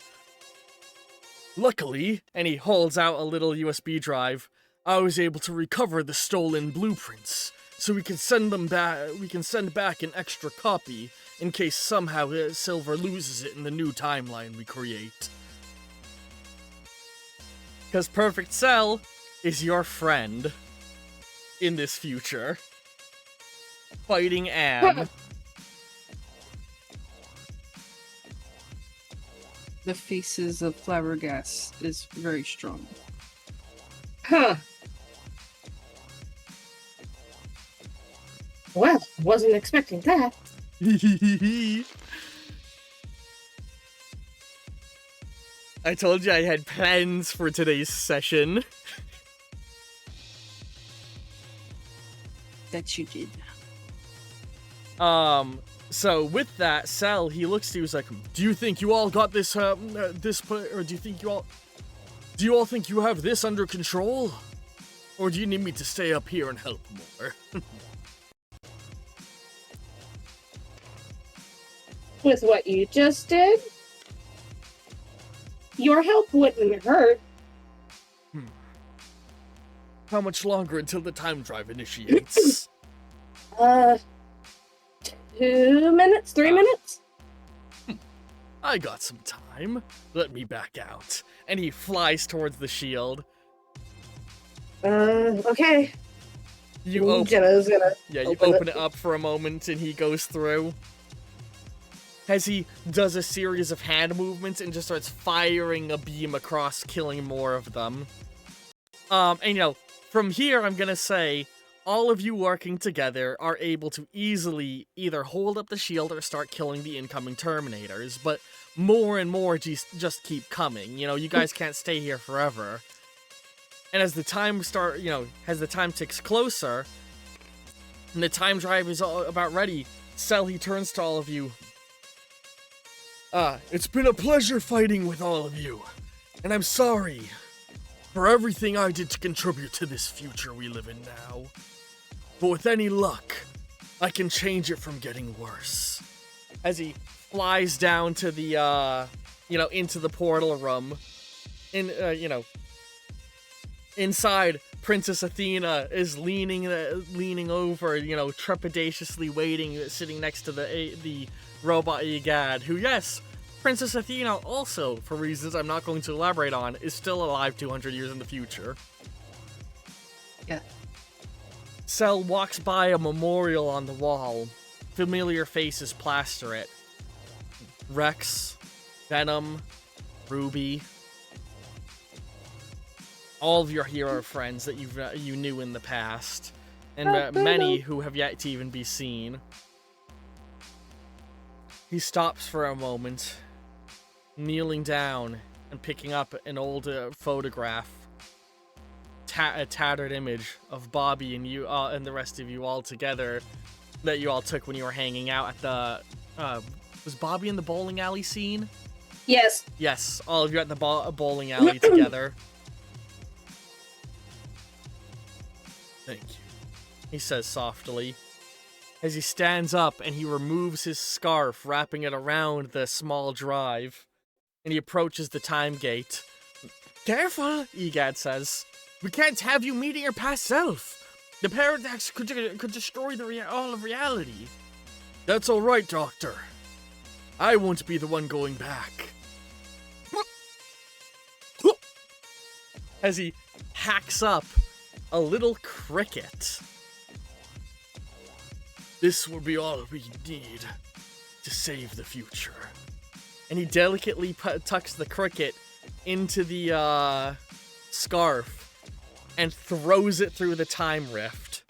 Luckily, and he holds out a little USB drive, I was able to recover the stolen blueprints, so we can send them back. We can send back an extra copy in case somehow Silver loses it in the new timeline we create. Because Perfect Cell is your friend in this future, fighting Am. The faces of Flabbergas is very strong. Huh. Well, wasn't expecting that. I told you I had plans for today's session. That you did. So with that, Cell, he looks to you, he's like, do you think you all got this, or do you all think you have this under control? Or do you need me to stay up here and help more? With what you just did? your help wouldn't hurt. How much longer until the time drive initiates? 2 minutes? 3 minutes? I got some time. Let me back out. And he flies towards the shield. Okay. You open, Jenna's gonna you open it up for a moment and he goes through. As he does a series of hand movements and just starts firing a beam across, killing more of them. And you know, from here I'm gonna say, all of you working together are able to easily either hold up the shield or start killing the incoming Terminators, but more and more just keep coming. You know, you guys can't stay here forever. And as the time as the time ticks closer, and the time drive is about ready, Cell, he turns to all of you. It's been a pleasure fighting with all of you, and I'm sorry for everything I did to contribute to this future we live in now. But with any luck, I can change it from getting worse. As he flies down to the, into the portal room, inside, Princess Athena is leaning over, trepidatiously waiting, sitting next to the robot Egad, who, yes, Princess Athena also, for reasons I'm not going to elaborate on, is still alive 200 years in the future. Yeah. Cell walks by a memorial on the wall. Familiar faces plaster it. Rex, Venom, Ruby. All of your hero friends that you knew in the past. And many who have yet to even be seen. He stops for a moment, kneeling down and picking up an old photograph. A tattered image of Bobby and you and the rest of you all together that you all took when you were hanging out at the was Bobby in the bowling alley scene? Yes. Yes, all of you at the bowling alley together. Thank you, he says softly as he stands up and he removes his scarf, wrapping it around the small drive, and he approaches the time gate. Careful, Egad says. We can't have you meeting your past self. The paradox could destroy all of reality. That's all right, Doctor. I won't be the one going back. As he hacks up a little cricket. This will be all we need to save the future. And he delicately tucks the cricket into the scarf and throws it through the time rift.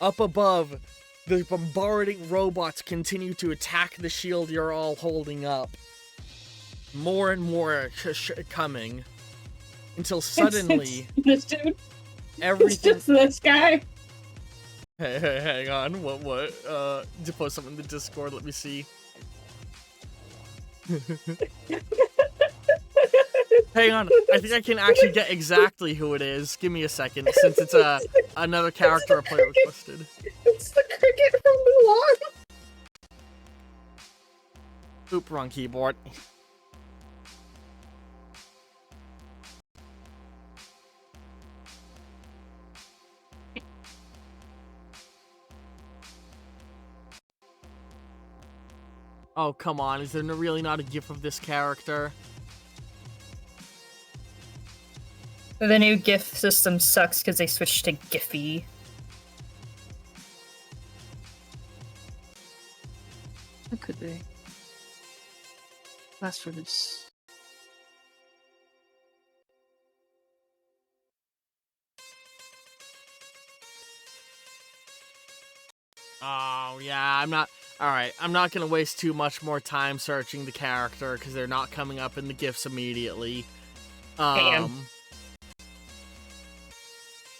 Up above, the bombarding robots continue to attack the shield you're all holding up. More and more coming. Until suddenly... It's this dude. Everything... It's just this guy. Hey, hang on. What? To post something in the Discord, let me see. Hang on, I think I can actually get exactly who it is. Give me a second, since it's another character a player requested. It's the cricket from Mulan. Oop, wrong keyboard. Oh, come on, is there really not a gif of this character? The new GIF system sucks because they switched to Giphy. How could they? Last for this. Oh, yeah, Alright, I'm not gonna waste too much more time searching the character, because they're not coming up in the GIFs immediately. Yeah,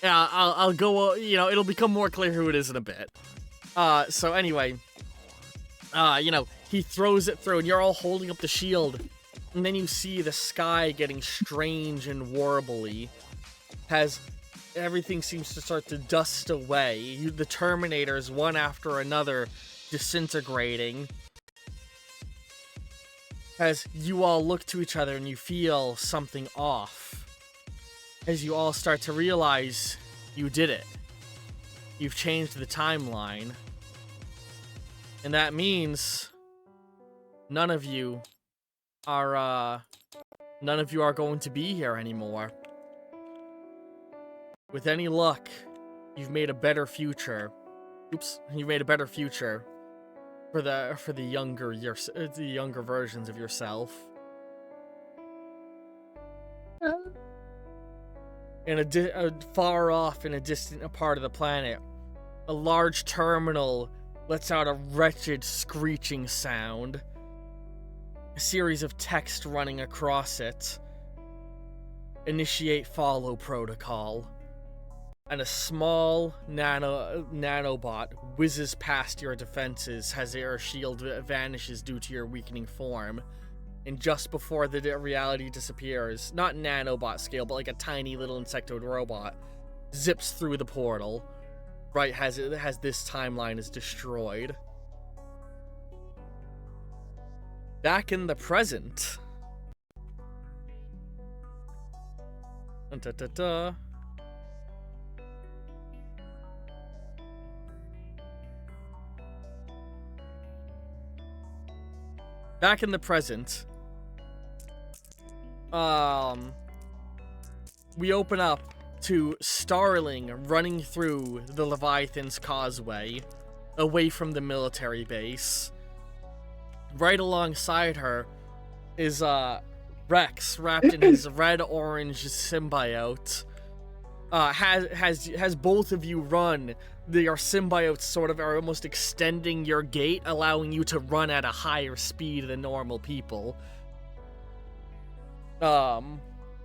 I'll go, it'll become more clear who it is in a bit. So anyway, he throws it through, and you're all holding up the shield, and then you see the sky getting strange and warbly, as everything seems to start to dust away. The Terminators, one after another, disintegrating. as you all look to each other and you feel something off. As you all start to realize you did it. You've changed the timeline. And that means none of you are going to be here anymore. With any luck, you've made a better future. You've made a better future for the younger versions of yourself. Far off in a distant part of the planet, a large terminal lets out a wretched screeching sound. A series of text running across it. Initiate follow protocol. And a small nanobot whizzes past your defenses as your shield vanishes due to your weakening form. And just before the reality disappears, not nanobot scale, but like a tiny little insectoid robot, zips through the portal, right as this timeline is destroyed. Back in the present. Da-da-da. Back in the present, we open up to Starling running through the Leviathan's causeway, away from the military base. Right alongside her is Rex, wrapped in his red-orange symbiote. Has both of you run. Your symbiotes sort of are almost extending your gait, allowing you to run at a higher speed than normal people. Hang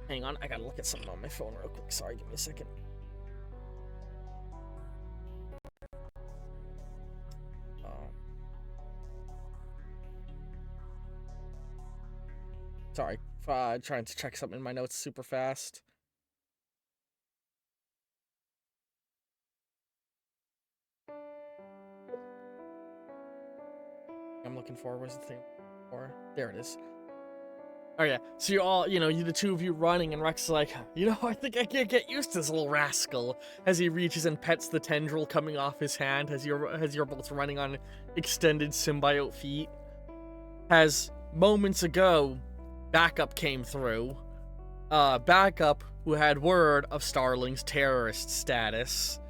on, I gotta look at something on my phone real quick. Sorry, give me a second. Sorry, trying to check something in my notes super fast. I'm looking for, where's the thing for? There it is. Oh yeah, so you all, the two of you running, and Rex is like, I think I can't get used to this little rascal, as he reaches and pets the tendril coming off his hand as you're both running on extended symbiote feet. As moments ago, Backup came through. Backup, who had word of Starling's terrorist status.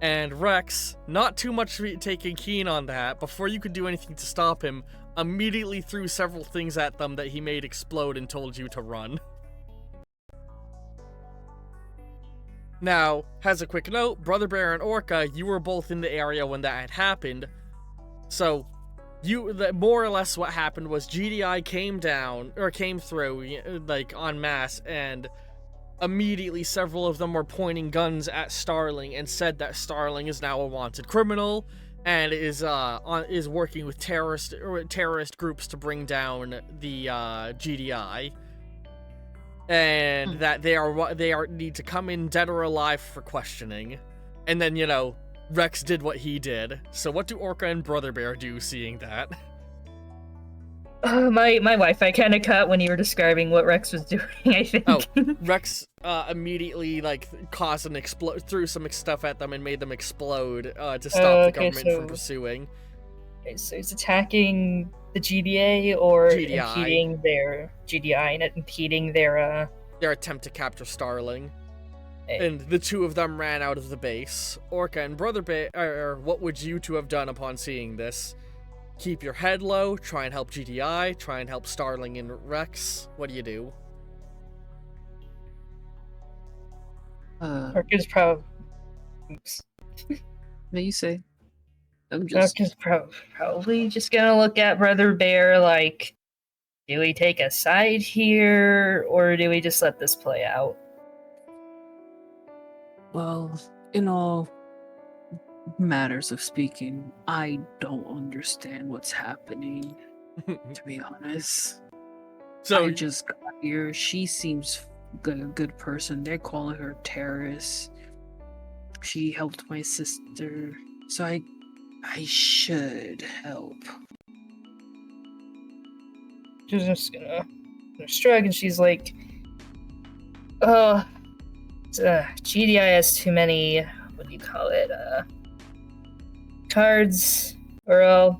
And Rex, not too much taking keen on that, before you could do anything to stop him, immediately threw several things at them that he made explode and told you to run. Now, as a quick note, Brother Bear and Orca, you were both in the area when that had happened. So, more or less what happened was GDI came through, like, en masse, and immediately several of them were pointing guns at Starling and said that Starling is now a wanted criminal and is working with terrorist groups to bring down the GDI, and that they need to come in dead or alive for questioning. And then Rex did what he did. So what do Orca and Brother Bear do seeing that? My Wi-Fi kind of cut when you were describing what Rex was doing, I think. Oh, Rex immediately caused threw some stuff at them and made them explode to stop the government from pursuing. Okay, so he's attacking the GDA or GDI. impeding their GDI and impeding their attempt to capture Starling. And the two of them ran out of the base. Orca and Brother Bear, what would you two have done upon seeing this? Keep your head low, try and help GDI, try and help Starling and Rex. What do you do? Orca's probably... Oops. What you say? Orca's probably just gonna look at Brother Bear like, do we take a side here, or do we just let this play out? Well, in all matters of speaking, I don't understand what's happening, to be honest. So I just got here. She seems like a good person. They're calling her terrorist. She helped my sister, so I should help. she's just gonna shrug, and she's like, GDI has too many, what do you call it, cards, or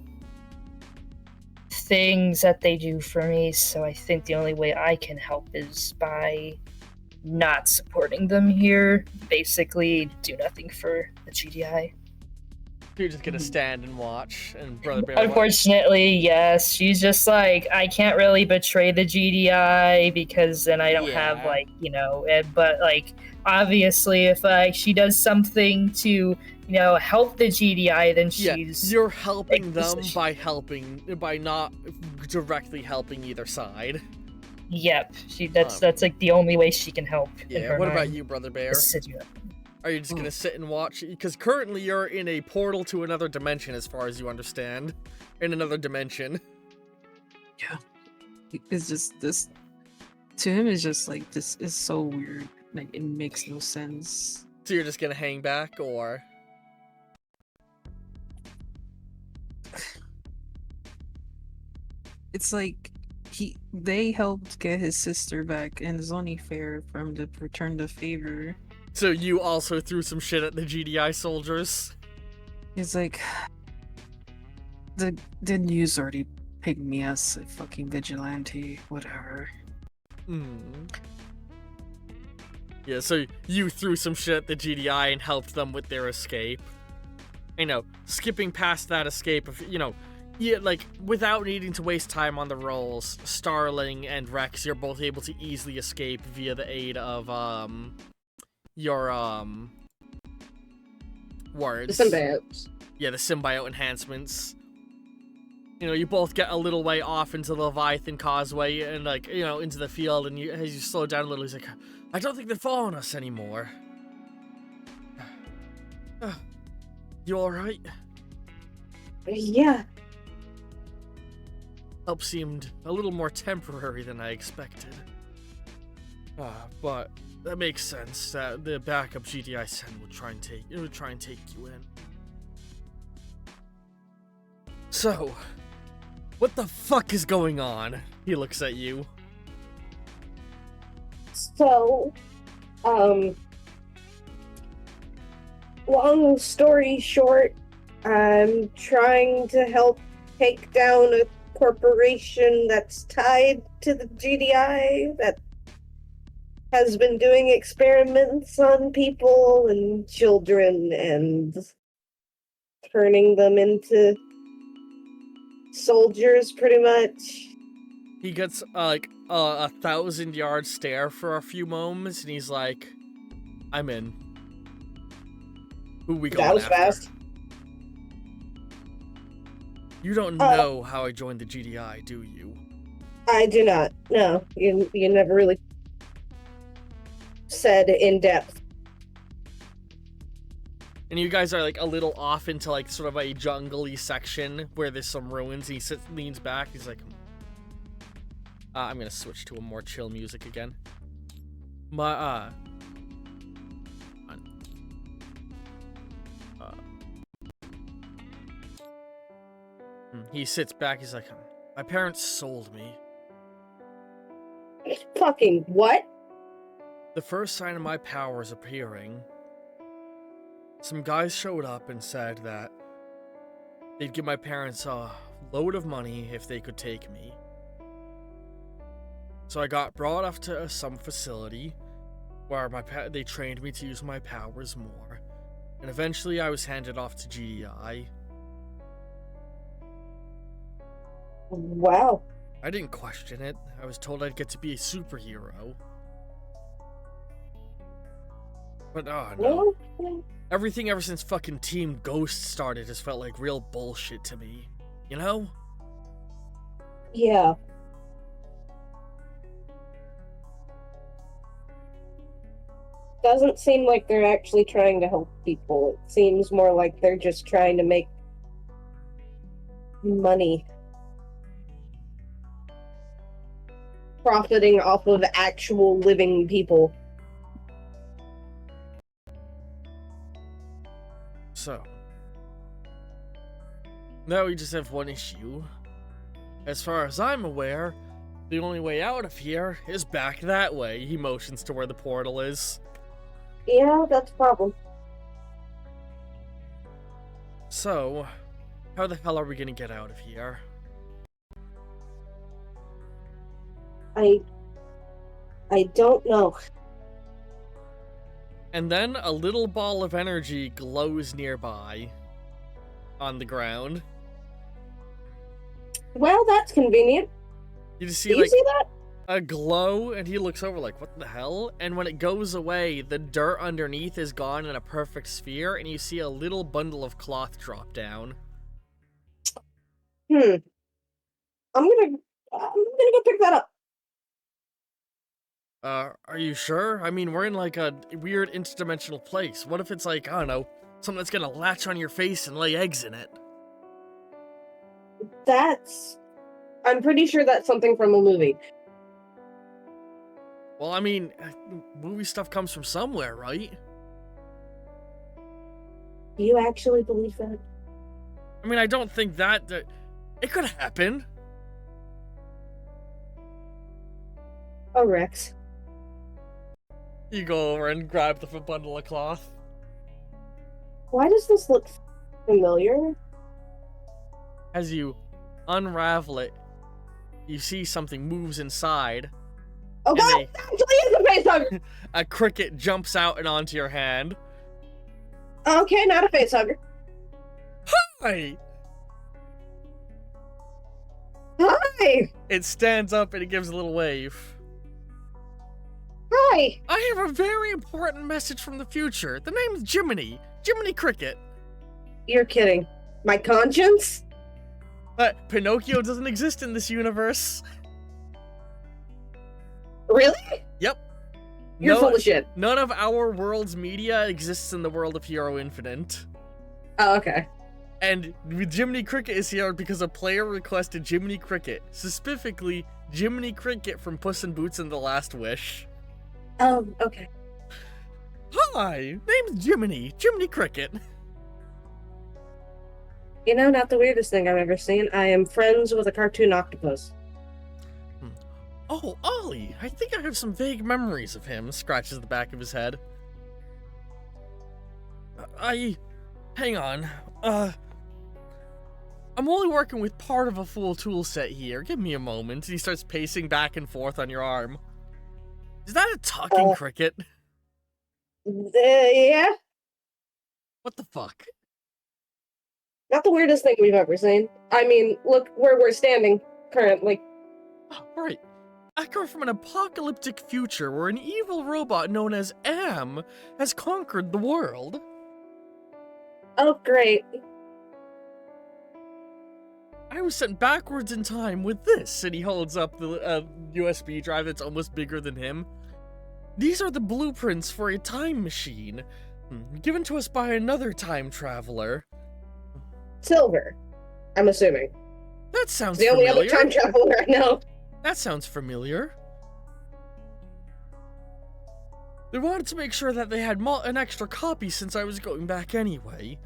things that they do for me, so I think the only way I can help is by not supporting them here. Basically, do nothing for the GDI. You're just gonna stand and watch, and Brother Bear. Unfortunately, yes. She's just like, I can't really betray the GDI because then I don't have, like, you know, but, like, obviously if she does something to, you know, help the GDI, then she's... You're helping them by not directly helping either side. Yep, that's like the only way she can help. Yeah, what about you, Brother Bear? Deciduous. Are you just gonna sit and watch? Because currently you're in a portal to another dimension, as far as you understand. In another dimension. Yeah. It's just this. To him, it's just like, this is so weird. Like, it makes no sense. So you're just gonna hang back, or? It's like, they helped get his sister back, and it's only fair for him to return the favor. So you also threw some shit at the GDI soldiers? It's like, the news already pegged me as a fucking vigilante, whatever. Yeah, so you threw some shit at the GDI and helped them with their escape. You know, skipping past that escape, like, without needing to waste time on the rolls, Starling and Rex, you're both able to easily escape via the aid of, your, words. The symbiotes. Yeah, the symbiote enhancements. You know, you both get a little way off into the Leviathan Causeway and, like, you know, into the field, and as you slow down a little, he's like, I don't think they're following us anymore. You alright? Yeah. Help seemed a little more temporary than I expected. But that makes sense. That the backup GDI send would try and take you in. So, what the fuck is going on? He looks at you. So, long story short, I'm trying to help take down a corporation that's tied to the GDI that has been doing experiments on people and children and turning them into soldiers, pretty much. He gets like a 1,000-yard stare for a few moments, and he's like, "I'm in. Who we going That was after?" fast. You don't know how I joined the GDI, do you? I do not. No, you never really said in depth. And you guys are like a little off into like sort of a jungly section where there's some ruins. And he leans back. He's like, I'm gonna switch to a more chill music again. He sits back. He's like, my parents sold me. Fucking what? The first sign of my powers appearing, some guys showed up and said that they'd give my parents a load of money if they could take me. So I got brought off to some facility where they trained me to use my powers more, and eventually I was handed off to GDI. Wow. I didn't question it. I was told I'd get to be a superhero. But oh no. Well, Everything ever since fucking Team Ghost started has felt like real bullshit to me. You know? yeah. Doesn't seem like they're actually trying to help people. It seems more like they're just trying to make money. Profiting off of actual living people. So, now we just have one issue. As far as I'm aware, The only way out of here is back that way. He motions to where the portal is. Yeah, that's a problem. So, how the hell are we gonna get out of here? I don't know. And then a little ball of energy glows nearby on the ground. Well, that's convenient. You just see Do you like see that? a glow, and he looks over like, what the hell? And when it goes away, the dirt underneath is gone in a perfect sphere, and you see a little bundle of cloth drop down. I'm gonna go pick that up. Are you sure? I mean, we're in like a weird interdimensional place. What if it's like, I don't know, something that's gonna latch on your face and lay eggs in it? I'm pretty sure that's something from a movie. Well, I mean, movie stuff comes from somewhere, right? Do you actually believe that? I mean, I don't think that it could happen. Oh, Rex. You go over and grab the bundle of cloth. Why does this look familiar? As you unravel it, you see something moves inside. Oh And god, that actually is a face hugger! A cricket jumps out and onto your hand. Okay, not a face hugger. Hi! Hi! It stands up and it gives a little wave. Hi! I have a very important message from the future. The name's Jiminy. Jiminy Cricket. You're kidding. My conscience? But Pinocchio doesn't exist in this universe. Really? Yep. You're full of shit. None of our world's media exists in the world of Hero Infinite. Oh, okay. And Jiminy Cricket is here because a player requested Jiminy Cricket. Specifically, Jiminy Cricket from Puss in Boots and the Last Wish. Oh, okay. Hi, name's Jiminy. Jiminy Cricket. You know, not the weirdest thing I've ever seen. I am friends with a cartoon octopus. Oh, Ollie, I think I have some vague memories of him, scratches the back of his head. Hang on. I'm only working with part of a full tool set here. Give me a moment. And he starts pacing back and forth on your arm. Is that a talking cricket? Yeah? What the fuck? Not the weirdest thing we've ever seen. I mean, look where we're standing currently. Oh, right. I come from an apocalyptic future where an evil robot known as Am has conquered the world. Oh, great. I was sent backwards in time with this, and he holds up the USB drive that's almost bigger than him. These are the blueprints for a time machine, given to us by another time traveler. Silver, I'm assuming. That sounds The familiar. only other time traveler I know. That sounds familiar. They wanted to make sure that they had an extra copy since I was going back anyway.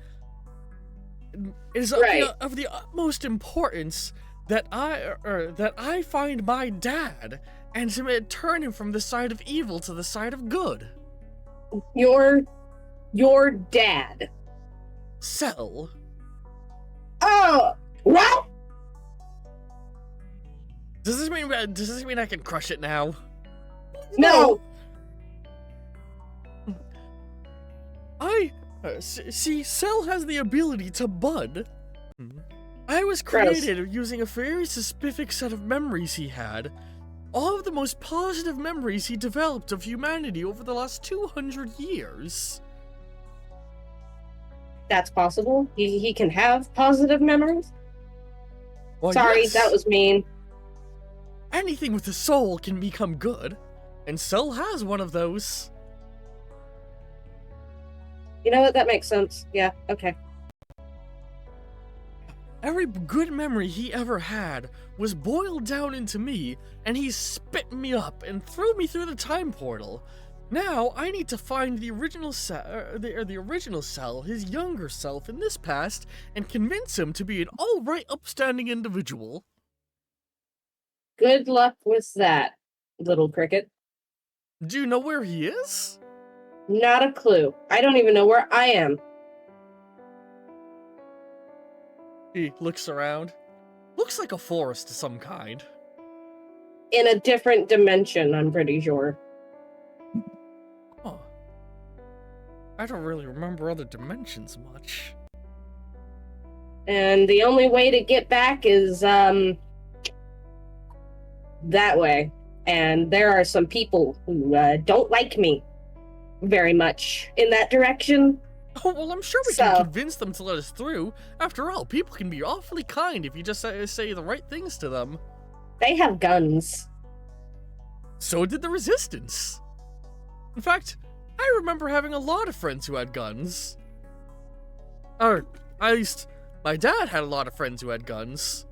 It is of the utmost importance that I find my dad and to turn him from the side of evil to the side of good. Your dad. Cell. Oh, what? Does this mean I can crush it now? No. See, Cell has the ability to bud. I was Gross. created using a very specific set of memories he had. All of the most positive memories he developed of humanity over the last 200 years. That's possible. He can have positive memories. Well, Sorry, yes, that was mean. anything with a soul can become good, and Cell has one of those. You know what? That makes sense. Yeah, okay. Every good memory he ever had was boiled down into me, and he spit me up and threw me through the time portal. Now I need to find the original Cell, his younger self in this past, and convince him to be an all-right, upstanding individual. Good luck with that, little cricket. Do you know where he is? Not a clue. I don't even know where I am. He looks around. Looks like a forest of some kind. In a different dimension, I'm pretty sure. Oh. I don't really remember other dimensions much. And the only way to get back is, that way. And there are some people who don't like me very much in that direction. Oh, well, I'm sure we can convince them to let us through. After all, people can be awfully kind if you just say the right things to them. They have guns. So did the Resistance. In fact, I remember having a lot of friends who had guns. Or, at least, my dad had a lot of friends who had guns.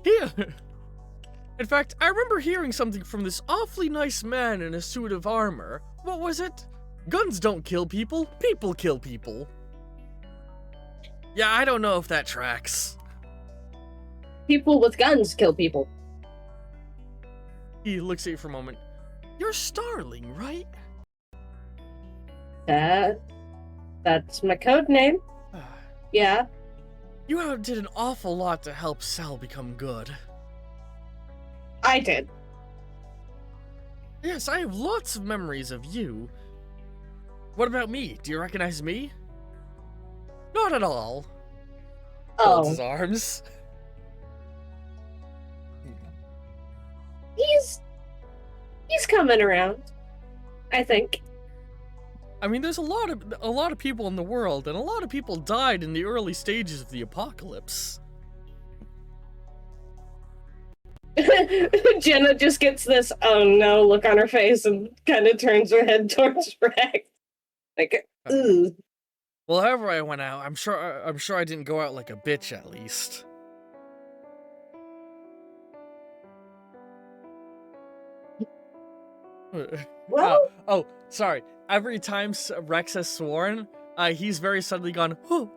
Here. In fact, I remember hearing something from this awfully nice man in a suit of armor. What was it? Guns don't kill people, people kill people. Yeah, I don't know if that tracks. People with guns kill people. He looks at you for a moment. You're Starling, right? That's my code name. Yeah. You did an awful lot to help Cell become good. I did. Yes, I have lots of memories of you. What about me? Do you recognize me? Not at all. Folds his arms. He's coming around, I think. I mean, there's a lot of people in the world, and a lot of people died in the early stages of the apocalypse. Jenna just gets this "oh no" look on her face and kind of turns her head towards Rex. Like, ooh. Well, however I went out, I'm sure I didn't go out like a bitch, at least. Well, oh, sorry. Every time Rex has sworn, he's very suddenly gone, whoo.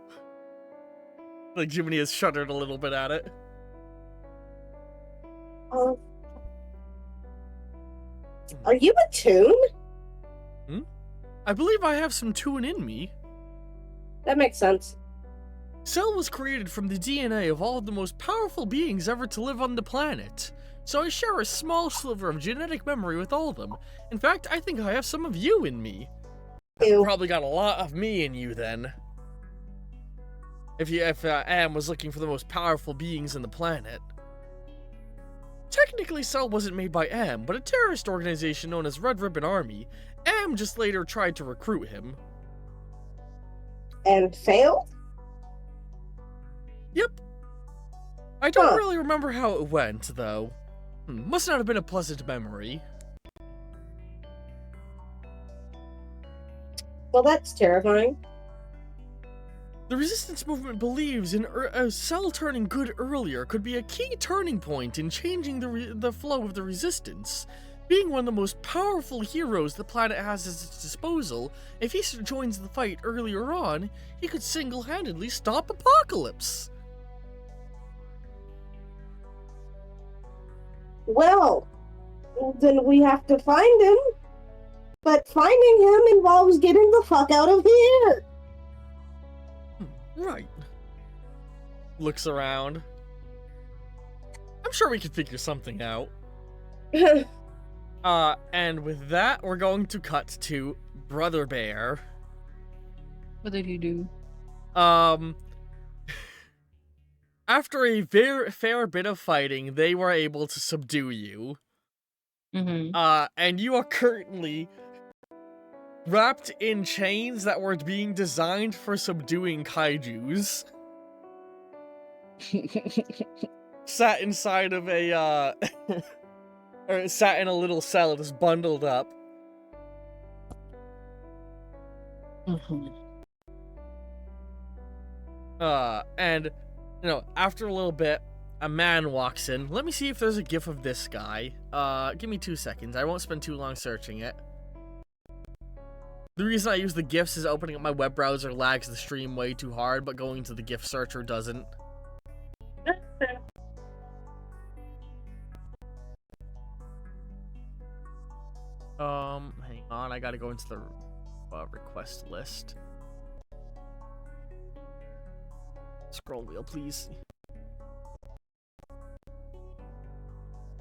Like Jiminy has shuddered a little bit at it. Are you a tune? I believe I have some tune in me. That makes sense. Cell was created from the DNA of all of the most powerful beings ever to live on the planet. So I share a small sliver of genetic memory with all of them. In fact, I think I have some of you in me. Ew. Probably got a lot of me in you then. If Am was looking for the most powerful beings on the planet. Technically, Cell wasn't made by Am, but a terrorist organization known as Red Ribbon Army. Am just later tried to recruit him. And failed? Yep. I don't really remember how it went, though. Must not have been a pleasant memory. Well, that's terrifying. The resistance movement believes in Cell turning good earlier could be a key turning point in changing the flow of the resistance. Being one of the most powerful heroes the planet has at its disposal, if he joins the fight earlier on, he could single-handedly stop Apocalypse. Well, then we have to find him. But finding him involves getting the fuck out of here. Right. Looks around. I'm sure we could figure something out. And with that, we're going to cut to Brother Bear. What did he do? After a very fair bit of fighting, they were able to subdue you. And you are currently wrapped in chains that were being designed for subduing kaijus. Sat inside of a, or sat in a little cell, just bundled up. And, after a little bit, a man walks in. Let me see if there's a gif of this guy. Give me 2 seconds. I won't spend too long searching it. The reason I use the GIFs is opening up my web browser lags the stream way too hard, but going to the GIF searcher doesn't. Hang on, I gotta go into the request list. Scroll wheel, please.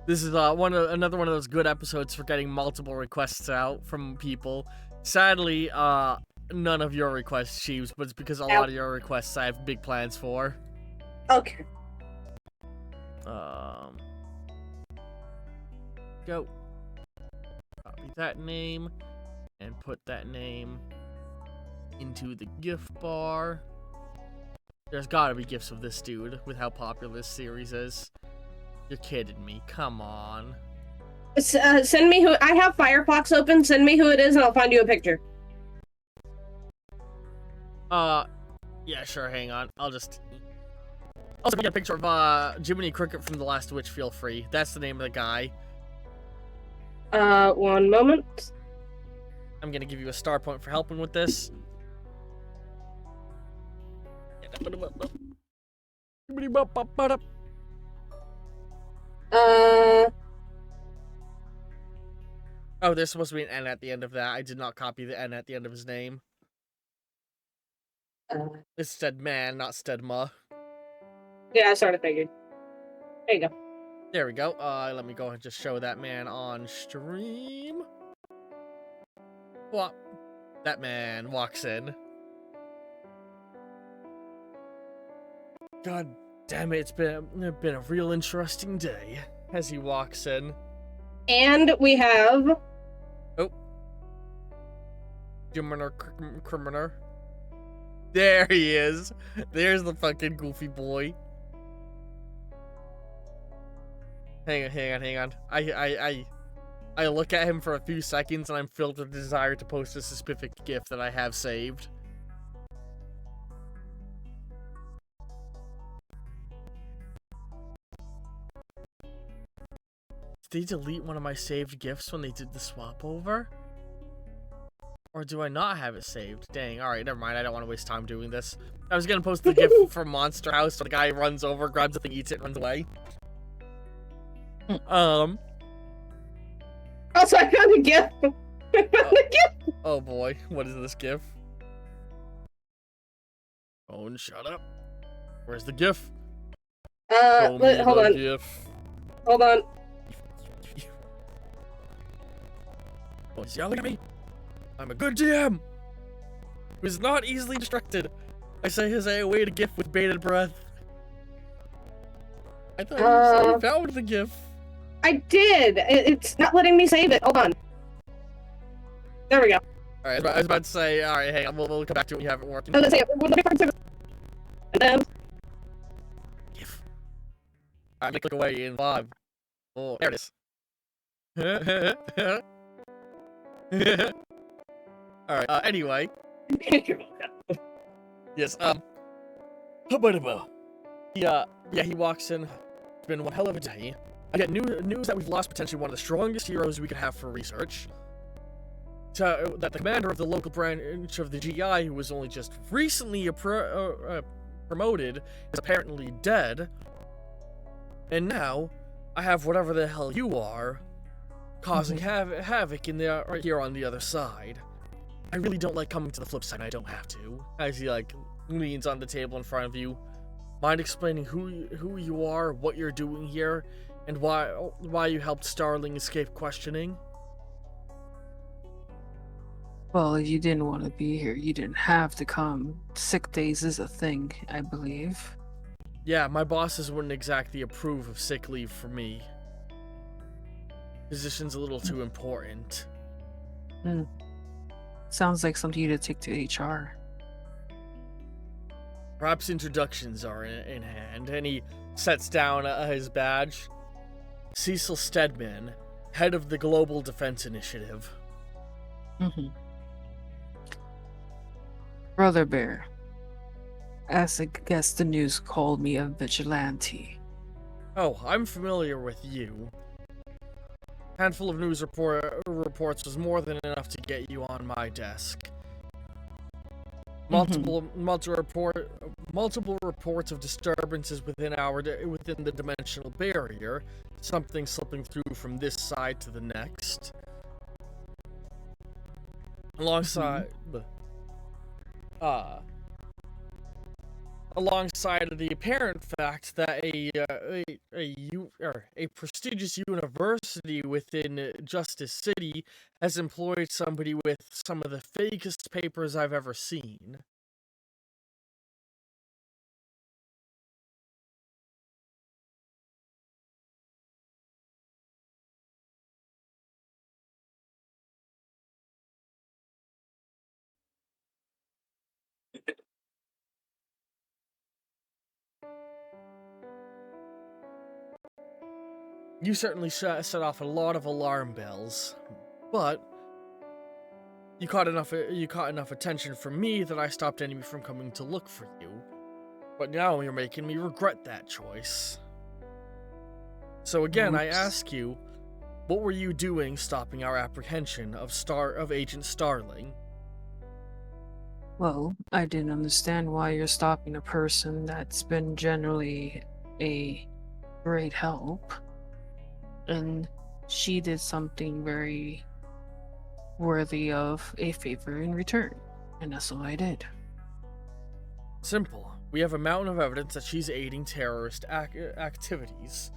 This is another one of those good episodes for getting multiple requests out from people. Sadly, none of your requests, Chiefs, but it's because a lot of your requests I have big plans for. Okay. Go. Copy that name and put that name into the gift bar. There's gotta be gifts of this dude with how popular this series is. You're kidding me. Come on. Send me who. I have Firefox open. Send me who it is, and I'll find you a picture. Yeah, sure. Hang on. I'll just. Also, get a picture of Jiminy Cricket from The Last Witch. Feel free. That's the name of the guy. 1 moment. I'm gonna give you a star point for helping with this. Oh, there's supposed to be an N at the end of that. I did not copy the N at the end of his name. It's Steadman, not Steadma. Yeah, I sort of figured. There you go. There we go. Let me go ahead and just show that man on stream. What? That man walks in. God damn it, it's been a real interesting day as he walks in. And we have... Oh. Criminal. There he is. There's the fucking goofy boy. Hang on. I look at him for a few seconds and I'm filled with desire to post a specific GIF that I have saved. Did they delete one of my saved GIFs when they did the swap over? Or do I not have it saved? Dang, alright, never mind. I don't want to waste time doing this. I was gonna post the GIF from Monster House so the guy runs over, grabs the thing, eats it, and runs away. Also, I found a GIF. Oh boy, what is this GIF? Phone, shut up. Where's the GIF? Hold on. GIF. Hold on. Oh, he's yelling at me. I'm a good DM who's not easily distracted. I say his away to GIF with bated breath. I thought you found the GIF. I did. It's not letting me save it. Hold on. There we go. Alright, I was about to say, alright, hang on, we'll come back to it when you have it working. I was gonna say, and then... GIF. Alright, click away in 5. Oh, there it is. Alright, anyway. Yes, he walks in. It's been one hell of a day. I get news that we've lost potentially one of the strongest heroes we could have for research. That the commander of the local branch of the GI, who was only just recently promoted, is apparently dead. And now, I have whatever the hell you are, causing havoc in the right here on the other side. I really don't like coming to the flip side. I don't have to. As he leans on the table in front of you. Mind explaining who you are, what you're doing here, and why you helped Starling escape questioning? Well, if you didn't want to be here, you didn't have to come. Sick days is a thing, I believe. Yeah, my bosses wouldn't exactly approve of sick leave for me. Position's a little too important. Sounds like something you to take to HR. Perhaps introductions are in hand, and he sets down his badge. Cecil Steadman, head of the Global Defense Initiative. Brother Bear, as I guess the news called me a vigilante. Oh, I'm familiar with you. Handful of news reports was more than enough to get you on my desk. Multiple reports of disturbances within the dimensional barrier. Something slipping through from this side to the next. alongside uh alongside the apparent fact that a prestigious university within Justice City has employed somebody with some of the fakest papers I've ever seen. You certainly set off a lot of alarm bells, but you caught enough attention from me that I stopped enemy from coming to look for you. But now you're making me regret that choice. So again, I ask you, what were you doing stopping our apprehension of Agent Starling? Well, I didn't understand why you're stopping a person that's been generally a great help. And she did something very worthy of a favor in return. And that's all I did. Simple. We have a mountain of evidence that she's aiding terrorist activities.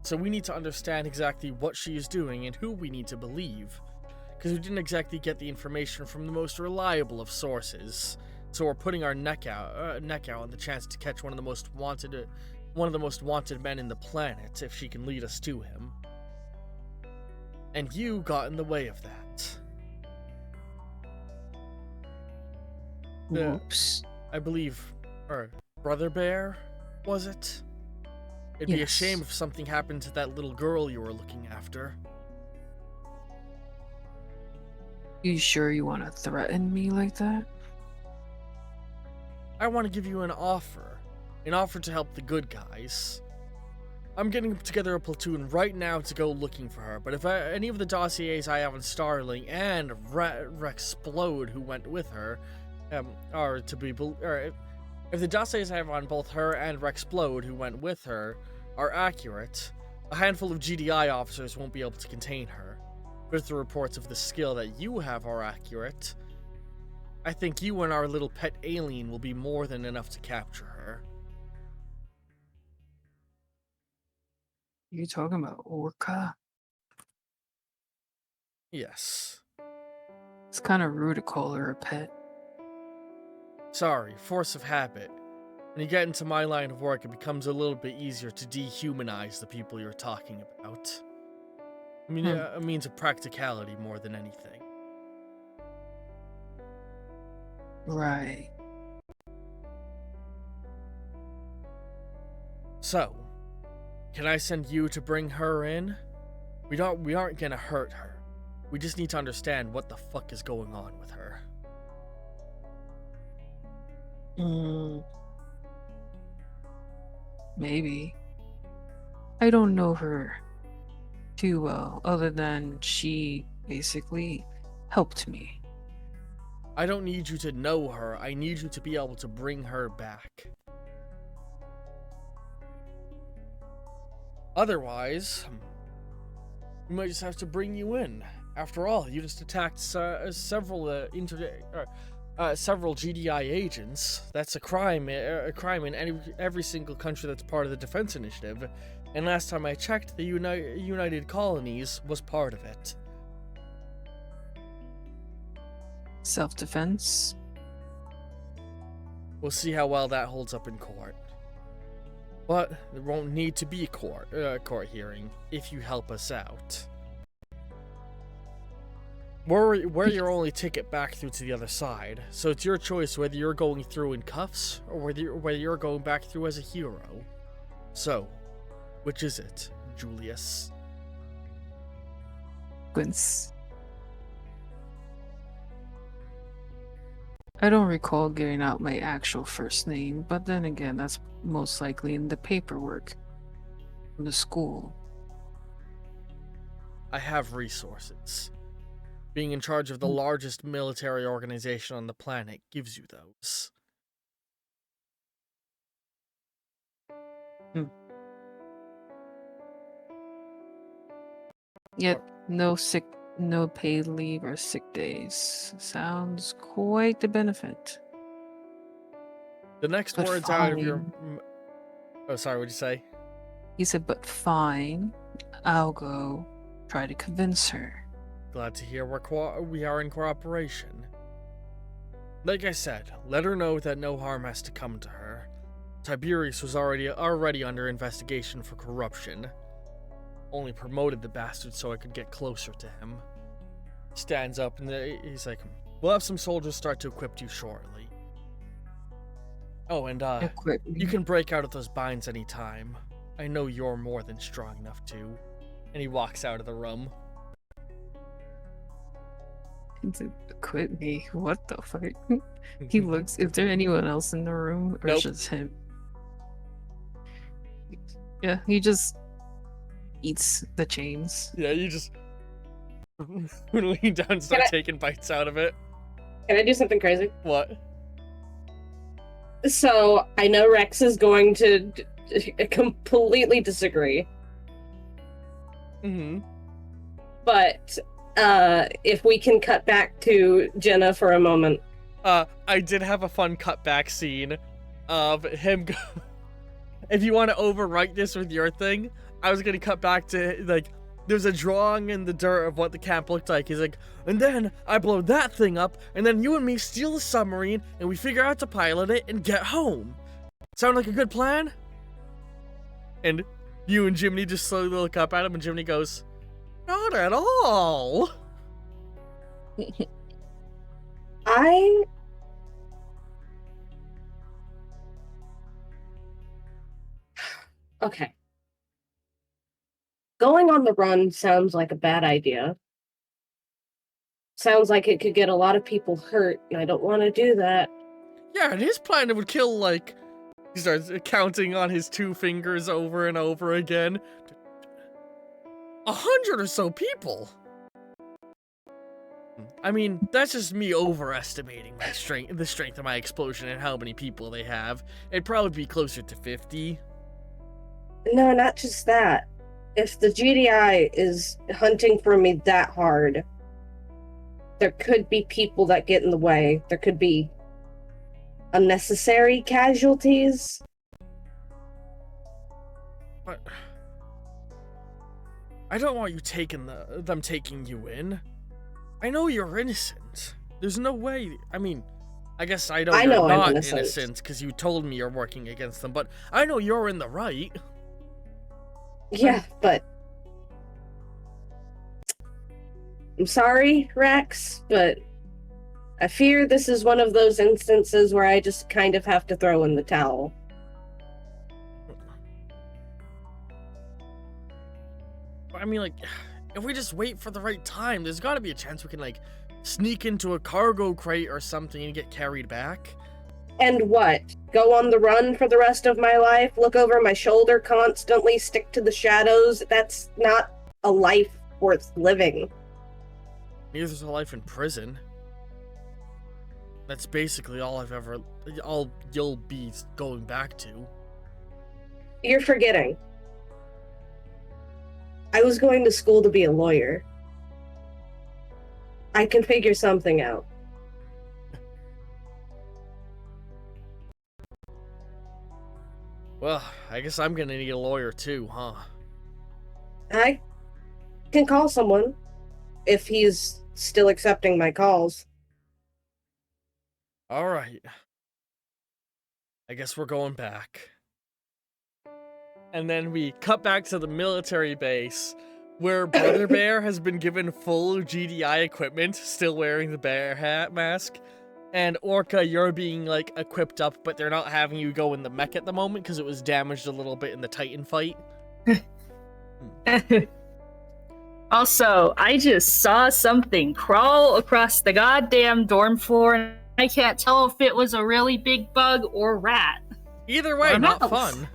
So we need to understand exactly what she is doing and who we need to believe. Because we didn't exactly get the information from the most reliable of sources. So we're putting our neck out on the chance to catch one of the most wanted men in the planet if she can lead us to him. And you got in the way of that. Whoops. I believe, or Brother Bear, was it? It'd be a Yes. shame if something happened to that little girl you were looking after. You sure you want to threaten me like that? I want to give you an offer to help the good guys. I'm getting together a platoon right now to go looking for her, but if any of the dossiers I have on Starling and Rexplode who went with her are to be, or if the dossiers I have on both her and Rexplode who went with her are accurate, a handful of GDI officers won't be able to contain her. But if the reports of the skill that you have are accurate, I think you and our little pet alien will be more than enough to capture her. You talking about Orca? Yes. It's kind of rude to call her a pet. Sorry, force of habit. When you get into my line of work, it becomes a little bit easier to dehumanize the people you're talking about. I mean, a means of practicality more than anything. Right. So, can I send you to bring her in? We aren't gonna hurt her. We just need to understand what the fuck is going on with her. Maybe. I don't know her too well, other than she basically helped me. I don't need you to know her, I need you to be able to bring her back. Otherwise, we might just have to bring you in. After all, you just attacked several GDI agents. That's a crime in every single country that's part of the defense initiative. And last time I checked, the United Colonies was part of it. Self-defense? We'll see how well that holds up in court. But there won't need to be a court hearing if you help us out. We're your only ticket back through to the other side, so it's your choice whether you're going through in cuffs or whether you're going back through as a hero. So, which is it, Julius? Quince. I don't recall getting out my actual first name, but then again, that's most likely in the paperwork from the school. I have resources. Being in charge of the largest military organization on the planet gives you those. Yet, no No paid leave or sick days. Sounds quite the benefit. The next But words out of your... fine. Oh, sorry, what'd you say? He said, but fine. I'll go try to convince her. Glad to hear we are in cooperation. Like I said, let her know that no harm has to come to her. Tiberius was already under investigation for corruption. Only promoted the bastard so I could get closer to him. Stands up and he's like, we'll have some soldiers start to equip you shortly. Oh, and Equip you me. can break out of those binds anytime. I know you're more than strong enough to. And he walks out of the room. Equip me. What the fuck? He looks. Is there anyone else in the room, or Nope. just him? Yeah, he just eats the chains. Yeah, you just lean down and start Can I- taking bites out of it. Can I do something crazy? What? So I know Rex is going to completely disagree, Mm-hmm. but if we can cut back to Jenna for a moment. I did have a fun cutback scene of him if you want to overwrite this with your thing, I was gonna cut back to, like, there's a drawing in the dirt of what the camp looked like. He's like, and then I blow that thing up, and then you and me steal the submarine, and we figure out to pilot it and get home. Sound like a good plan? And you and Jiminy just slowly look up at him, and Jiminy goes, not at all. Okay. Going on the run sounds like a bad idea. Sounds like it could get a lot of people hurt, and I don't want to do that. Yeah, and his plan, it would kill, like, he starts counting on his 2 fingers over and over again. 100 or so people. I mean, that's just me overestimating my strength, the strength of my explosion and how many people they have. It'd probably be closer to 50. No, not just that. If the GDI is hunting for me that hard, there could be people that get in the way. There could be unnecessary casualties. But I don't want you taking them taking you in. I know you're innocent. There's no way. I mean, I guess I know I you're know I'm not innocent. because you told me you're working against them, but I know you're in the right. Yeah, but I'm sorry, Rex, but I fear this is one of those instances where I just kind of have to throw in the towel. I mean, like, if we just wait for the right time, there's got to be a chance we can, like, sneak into a cargo crate or something and get carried back. And what? Go on the run for the rest of my life? Look over my shoulder constantly? Stick to the shadows? That's not a life worth living. Neither's a life in prison. That's basically all you'll be going back to. You're forgetting. I was going to school to be a lawyer. I can figure something out. Well, I guess I'm gonna need a lawyer too, huh? I can call someone if he's still accepting my calls. Alright. I guess we're going back. And then we cut back to the military base, where Brother Bear has been given full GDI equipment, still wearing the bear hat mask. And Orca, you're being, like, equipped up, but they're not having you go in the mech at the moment because it was damaged a little bit in the Titan fight. Also, I just saw something crawl across the goddamn dorm floor, and I can't tell if it was a really big bug or rat. Either way, Or not mouse. fun.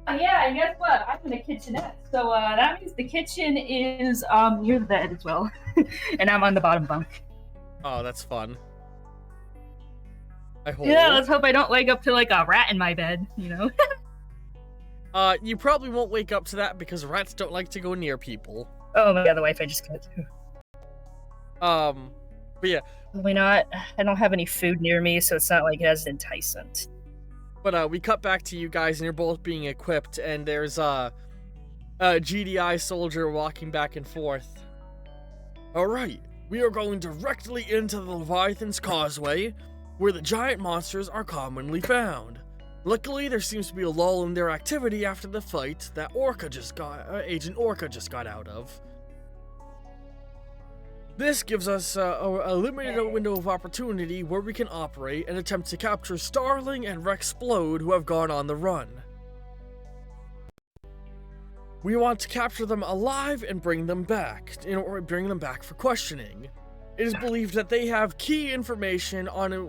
Yeah, and guess what? I'm in the kitchenette, so that means the kitchen is near the bed as well, and I'm on the bottom bunk. Oh, that's fun. I hope. Yeah, let's hope I don't wake up to like a rat in my bed, you know? You probably won't wake up to that because rats don't like to go near people. Oh my god, the Wi-Fi just cut. But yeah, Probably not. I don't have any food near me, so it's not like as enticing. but we cut back to you guys, and you're both being equipped, and there's a GDI soldier walking back and forth. Alright, we are going directly into the Leviathan's Causeway, where the giant monsters are commonly found. Luckily, there seems to be a lull in their activity after the fight that Agent Orca just got out of. This gives us a limited window of opportunity where we can operate and attempt to capture Starling and Rexplode, who have gone on the run. We want to capture them alive and bring them back, bring them back for questioning. It is believed that they have key information on a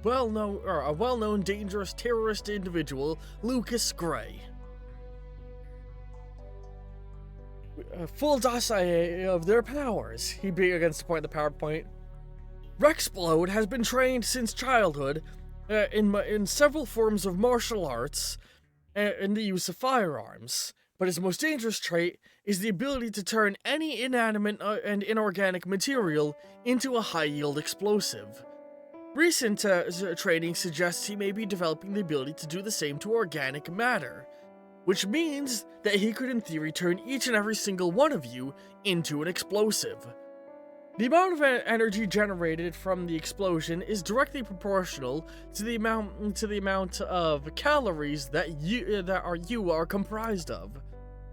well-known dangerous terrorist individual, Lucas Gray. A full dossier of their powers. He begins to point the PowerPoint. Rexplode has been trained since childhood in several forms of martial arts and the use of firearms. But his most dangerous trait is the ability to turn any inanimate and inorganic material into a high-yield explosive. Recent training suggests he may be developing the ability to do the same to organic matter, which means that he could in theory turn each and every single one of you into an explosive. The amount of energy generated from the explosion is directly proportional to the amount of calories that you are comprised of.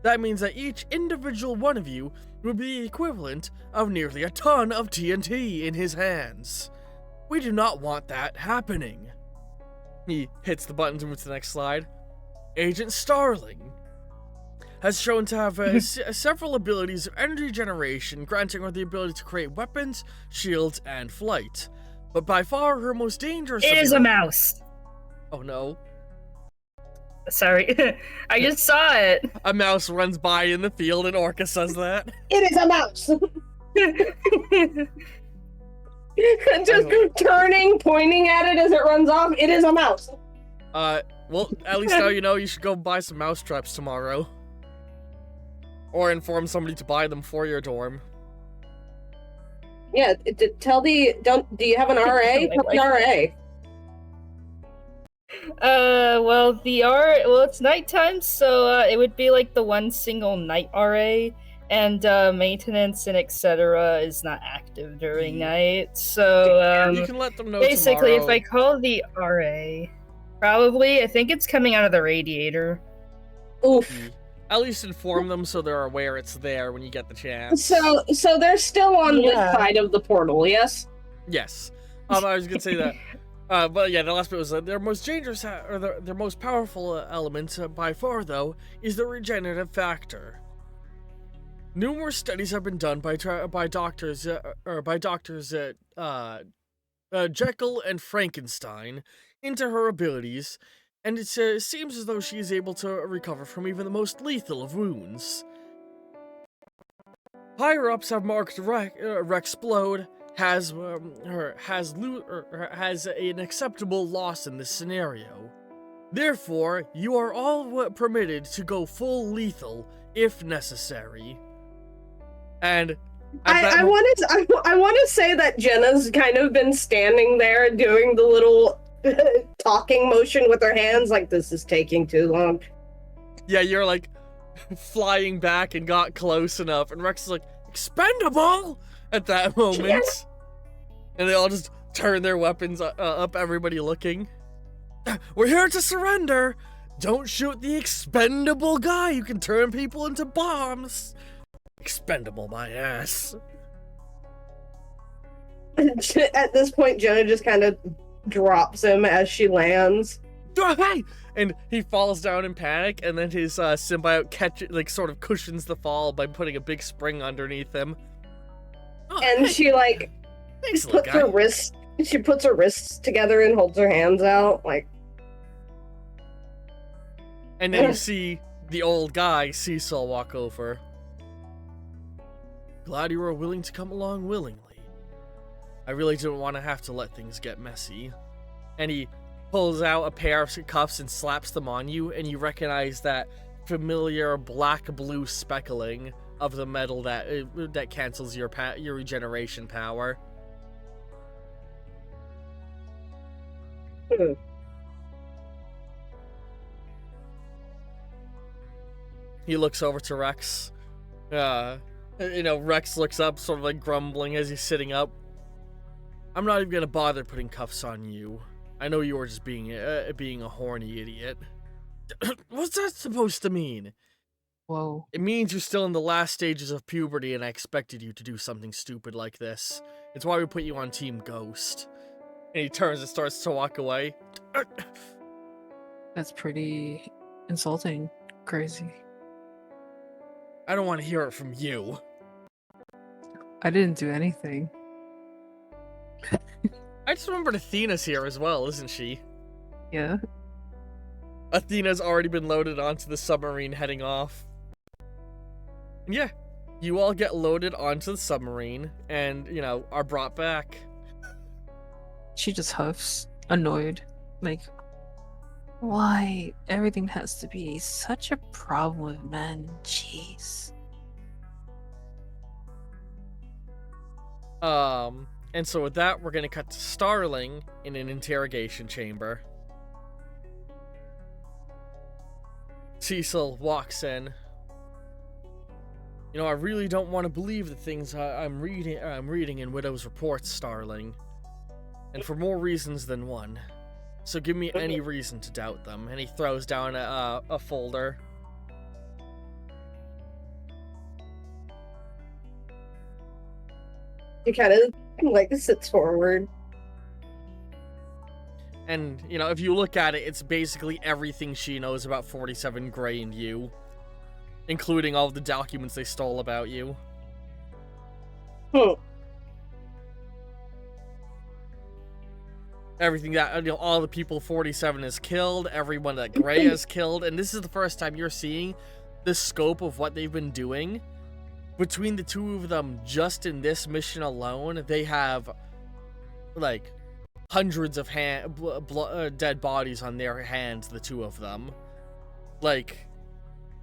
That means that each individual one of you would be the equivalent of nearly a ton of TNT in his hands. We do not want that happening. He hits the buttons and moves to the next slide. Agent Starling has shown to have several abilities of energy generation, granting her the ability to create weapons, shields, and flight. But by far her most dangerous It is a mouse. Oh no. Sorry, I just saw it. A mouse runs by in the field and Orca says that. It is a mouse. Just turning, pointing at it as it runs off. It is a mouse. Well, at least now you know you should go buy some mouse traps tomorrow. Or inform somebody to buy them for your dorm. Yeah, do you have an RA? Tell the RA. Well, it's nighttime, so it would be like the one single night RA, and maintenance and etc. is not active during night. So you can let them know basically, tomorrow. if I call the RA, probably I think it's coming out of the radiator. Oof. At least inform them so they're aware it's there when you get the chance. So they're still on this side of the portal, yes? Yes. I was gonna say that. But yeah, the last bit was their most dangerous, or their most powerful element by far, though, is the regenerative factor. Numerous studies have been done by doctors Jekyll and Frankenstein into her abilities, and it seems as though she is able to recover from even the most lethal of wounds. Higher ups have marked Rexplode has an acceptable loss in this scenario. Therefore, you are all permitted to go full lethal if necessary. And I want to say that Jenna's kind of been standing there doing the little talking motion with her hands, like this is taking too long. Yeah, you're like flying back and got close enough, and Rex is like, expendable at that moment. Yes. And they all just turn their weapons up, everybody looking. We're here to surrender. Don't shoot the expendable guy who can turn people into bombs. Expendable, my ass. At this point, Jenna just kind of drops him as she lands. Hey! And he falls down in panic, and then his symbiote sort of cushions the fall by putting a big spring underneath him. Oh, and hey. She Thanks, puts her wrists. She puts her wrists together and holds her hands out, like. And then you see the old guy, Cecil, walk over. Glad you were willing to come along willingly. I really didn't want to have to let things get messy. And he pulls out a pair of cuffs and slaps them on you, and you recognize that familiar black-blue speckling of the metal that cancels your regeneration power. Hmm. He looks over to Rex. Rex looks up, sort of like grumbling as he's sitting up. I'm not even gonna bother putting cuffs on you. I know you were just being a horny idiot. What's that supposed to mean? Whoa. It means you're still in the last stages of puberty and I expected you to do something stupid like this. It's why we put you on Team Ghost. And he turns and starts to walk away. That's pretty insulting. Crazy. I don't want to hear it from you. I didn't do anything. I just remembered Athena's here as well, isn't she? Yeah. Athena's already been loaded onto the submarine heading off. And yeah, you all get loaded onto the submarine and, are brought back. She just huffs, annoyed. Like, why everything has to be such a problem with men? Jeez. And so with that, we're gonna cut to Starling in an interrogation chamber. Cecil walks in. I really don't want to believe the things I'm reading in Widow's reports, Starling. And for more reasons than one. So give me any reason to doubt them. And he throws down a folder. He kind of sits forward. And, if you look at it, it's basically everything she knows about 47 Grey and you. Including all of the documents they stole about you. Everything that, all the people 47 has killed, everyone that Grey has killed, and this is the first time you're seeing the scope of what they've been doing. Between the two of them, just in this mission alone, they have, hundreds of dead bodies on their hands, the two of them.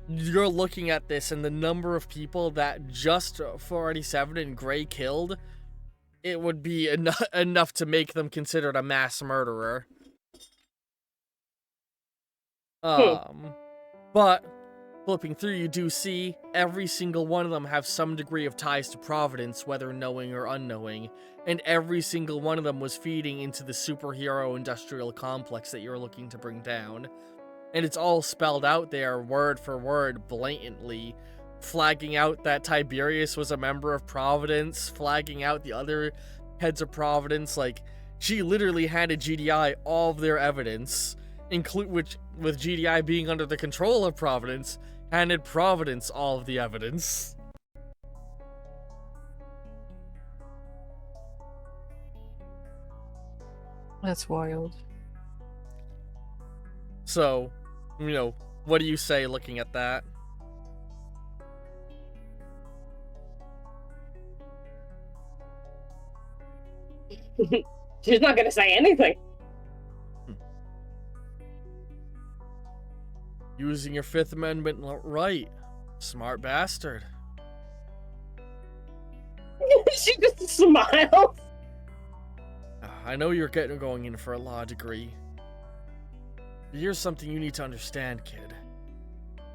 You're looking at this, and the number of people that just 47 and Grey killed, it would be enough to make them considered a mass murderer. But flipping through, you do see every single one of them have some degree of ties to Providence, whether knowing or unknowing, and every single one of them was feeding into the superhero industrial complex that you're looking to bring down. And it's all spelled out there, word for word, blatantly, flagging out that Tiberius was a member of Providence, flagging out the other heads of Providence. She literally handed GDI all of their evidence, which, with GDI being under the control of Providence, handed Providence all of the evidence. That's wild. So, what do you say looking at that? She's not gonna say anything. Using your Fifth Amendment right. Smart bastard. She just smiles. I know you're going in for a law degree. But here's something you need to understand, kid.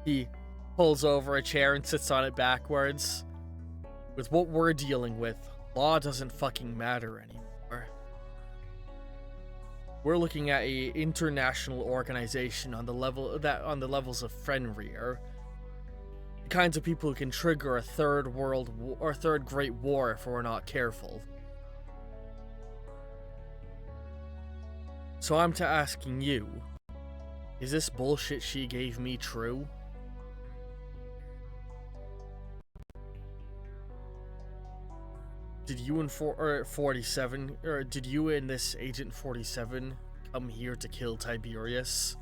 He pulls over a chair and sits on it backwards. With what we're dealing with, law doesn't fucking matter anymore. We're looking at a international organization on the levels of Fenrir. The kinds of people who can trigger a third great war if we're not careful. So I'm asking you, is this bullshit she gave me true? Did you and 47, or did you and this Agent 47 come here to kill Tiberius?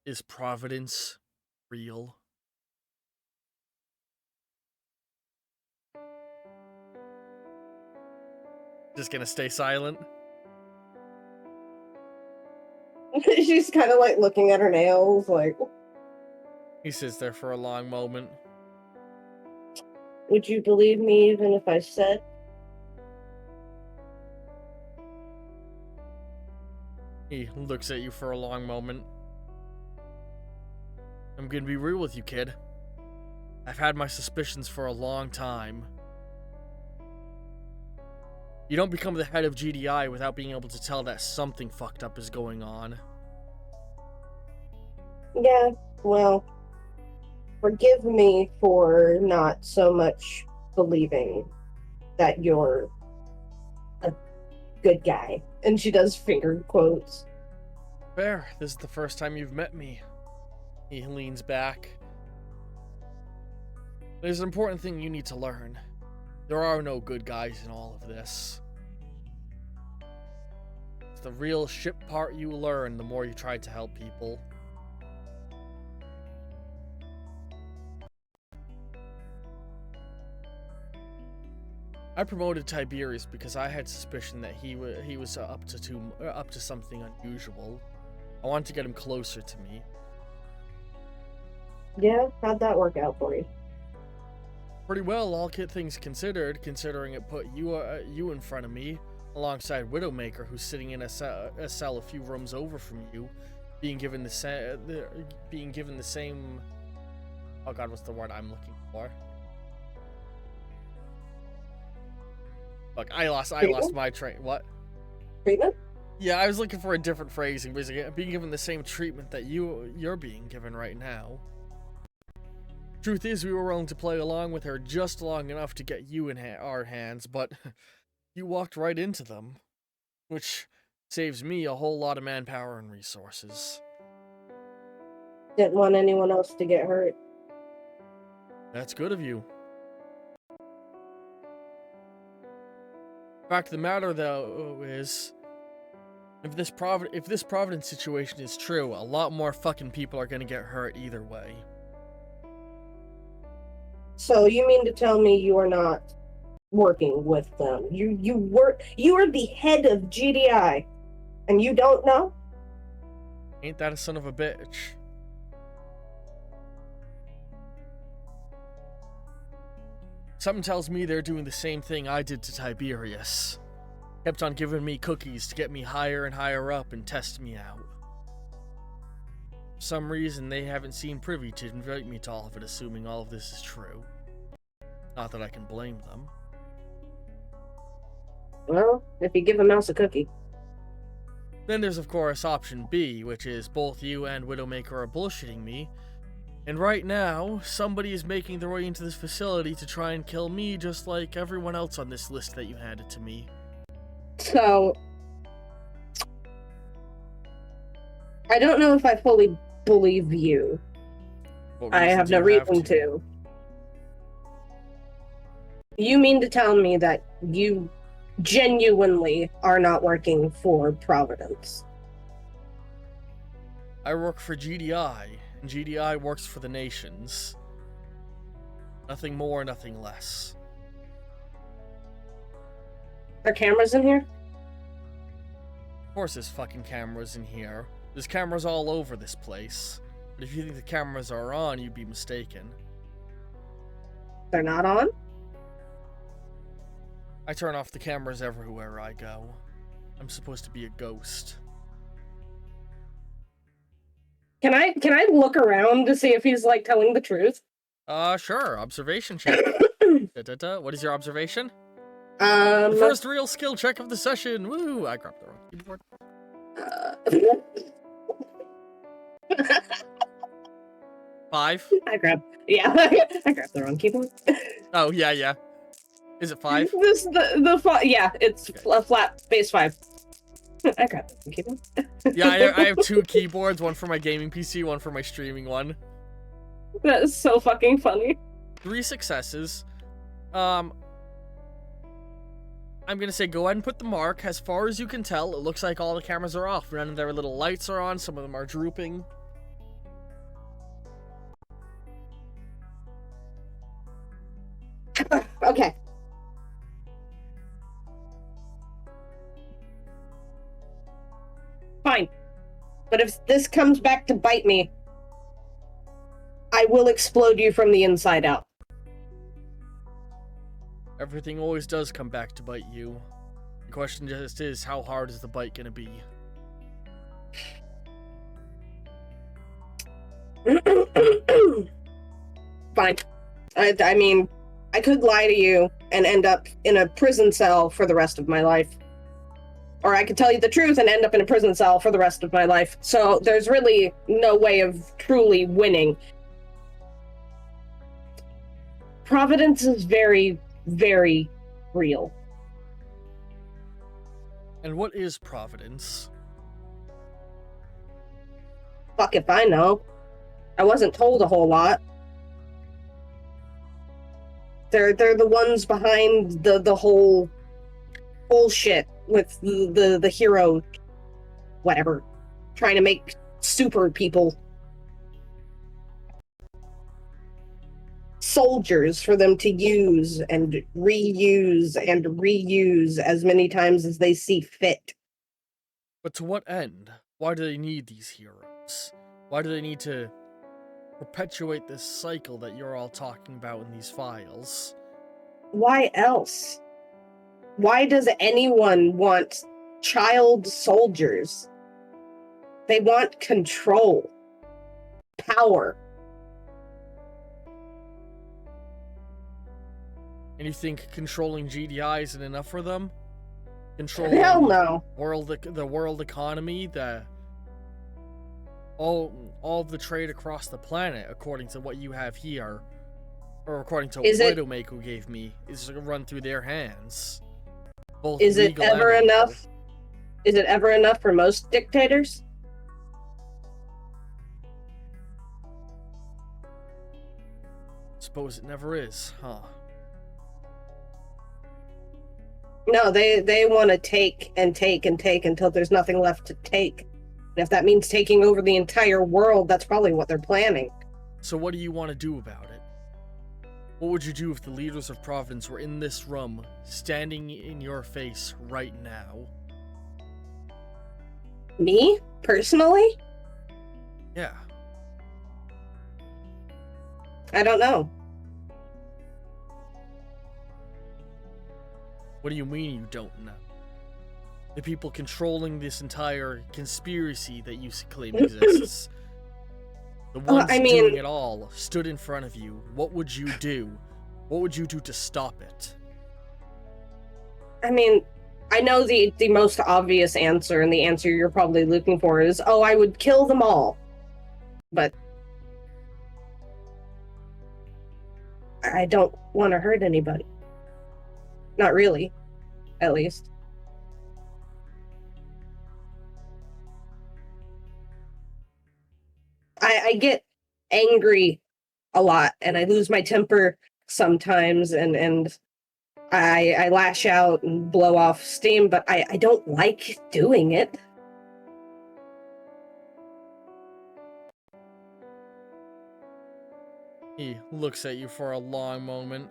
Is Providence real? Just gonna stay silent? She's kind of looking at her nails, He sits there for a long moment. Would you believe me even if I said? He looks at you for a long moment. I'm gonna be real with you, kid. I've had my suspicions for a long time. You don't become the head of GDI without being able to tell that something fucked up is going on. Yeah, well, forgive me for not so much believing that you're a good guy. And she does finger quotes. Fair, this is the first time you've met me. He leans back. There's an important thing you need to learn. There are no good guys in all of this. It's the real shit part you learn the more you try to help people. I promoted Tiberius because I had suspicion that he was up to something unusual. I wanted to get him closer to me. Yeah, how'd that work out for you? Pretty well, all things considered, considering it put you in front of me, alongside Widowmaker, who's sitting in a cell a few rooms over from you, being given the same. Oh God, what's the word I'm looking for? Look, I lost my train. What? Treatment? Yeah, I was looking for a different phrasing, basically being given the same treatment that you're being given right now. Truth is, we were willing to play along with her just long enough to get you in our hands, but you walked right into them, which saves me a whole lot of manpower and resources. Didn't want anyone else to get hurt. That's good of you. Fact of the matter, though, is if this Providence situation is true, a lot more fucking people are gonna get hurt either way. So you mean to tell me you are not working with them? You are the head of GDI, and you don't know? Ain't that a son of a bitch? Something tells me they're doing the same thing I did to Tiberius. Kept on giving me cookies to get me higher and higher up and test me out. For some reason, they haven't seemed privy to invite me to all of it, assuming all of this is true. Not that I can blame them. Well, if you give a mouse a cookie. Then there's of course option B, which is both you and Widowmaker are bullshitting me, and right now, somebody is making their way into this facility to try and kill me just like everyone else on this list that you handed to me. So, I don't know if I fully believe you. I have no reason to. You mean to tell me that you genuinely are not working for Providence? I work for GDI, and GDI works for the nations. Nothing more, nothing less. Are cameras in here? Of course there's fucking cameras in here. There's cameras all over this place. But if you think the cameras are on, you'd be mistaken. They're not on? I turn off the cameras everywhere I go. I'm supposed to be a ghost. Can I look around to see if he's like telling the truth? Sure. Observation check. What is your observation? The The first real skill check of the session. Woo! I grabbed the wrong keyboard. 5? I grabbed the wrong keyboard. Oh, yeah. Is it 5? Yeah, it's a flat base 5. I grabbed the wrong keyboard. Yeah, I have 2 keyboards, one for my gaming PC, one for my streaming one. That is so fucking funny. 3 successes. I'm gonna say go ahead and put the mark. As far as you can tell, it looks like all the cameras are off. None of their little lights are on, some of them are drooping. Okay. Fine. But if this comes back to bite me, I will explode you from the inside out. Everything always does come back to bite you. The question just is, how hard is the bite gonna be? Fine. I mean, I could lie to you and end up in a prison cell for the rest of my life. Or I could tell you the truth and end up in a prison cell for the rest of my life. So there's really no way of truly winning. Providence is very, very real. And what is Providence? Fuck if I know. I wasn't told a whole lot. They're the ones behind the whole bullshit with the hero, whatever, trying to make super people soldiers for them to use and reuse as many times as they see fit. But to what end? Why do they need these heroes? Why do they need to perpetuate this cycle that you're all talking about in these files? Why else? Why does anyone want child soldiers? They want control, power. And you think controlling GDI isn't enough for them? Controlling Hell no. the world economy, all the trade across the planet, according to what you have here, or according to what Widowmaker gave me, is to run through their hands. Both is it ever enough? Is it ever enough for most dictators? Suppose it never is, huh? No, they want to take and take and take until there's nothing left to take. And if that means taking over the entire world, that's probably what they're planning. So what do you want to do about it? What would you do if the leaders of Providence were in this room, standing in your face right now? Me? Personally? Yeah. I don't know. What do you mean you don't know? The people controlling this entire conspiracy that you claim exists. The ones doing it all stood in front of you. What would you do? What would you do to stop it? I mean, I know the most obvious answer, and the answer you're probably looking for is, oh, I would kill them all. But I don't want to hurt anybody. Not really, at least. I get angry a lot, and I lose my temper sometimes, and I lash out and blow off steam, but I don't like doing it. He looks at you for a long moment.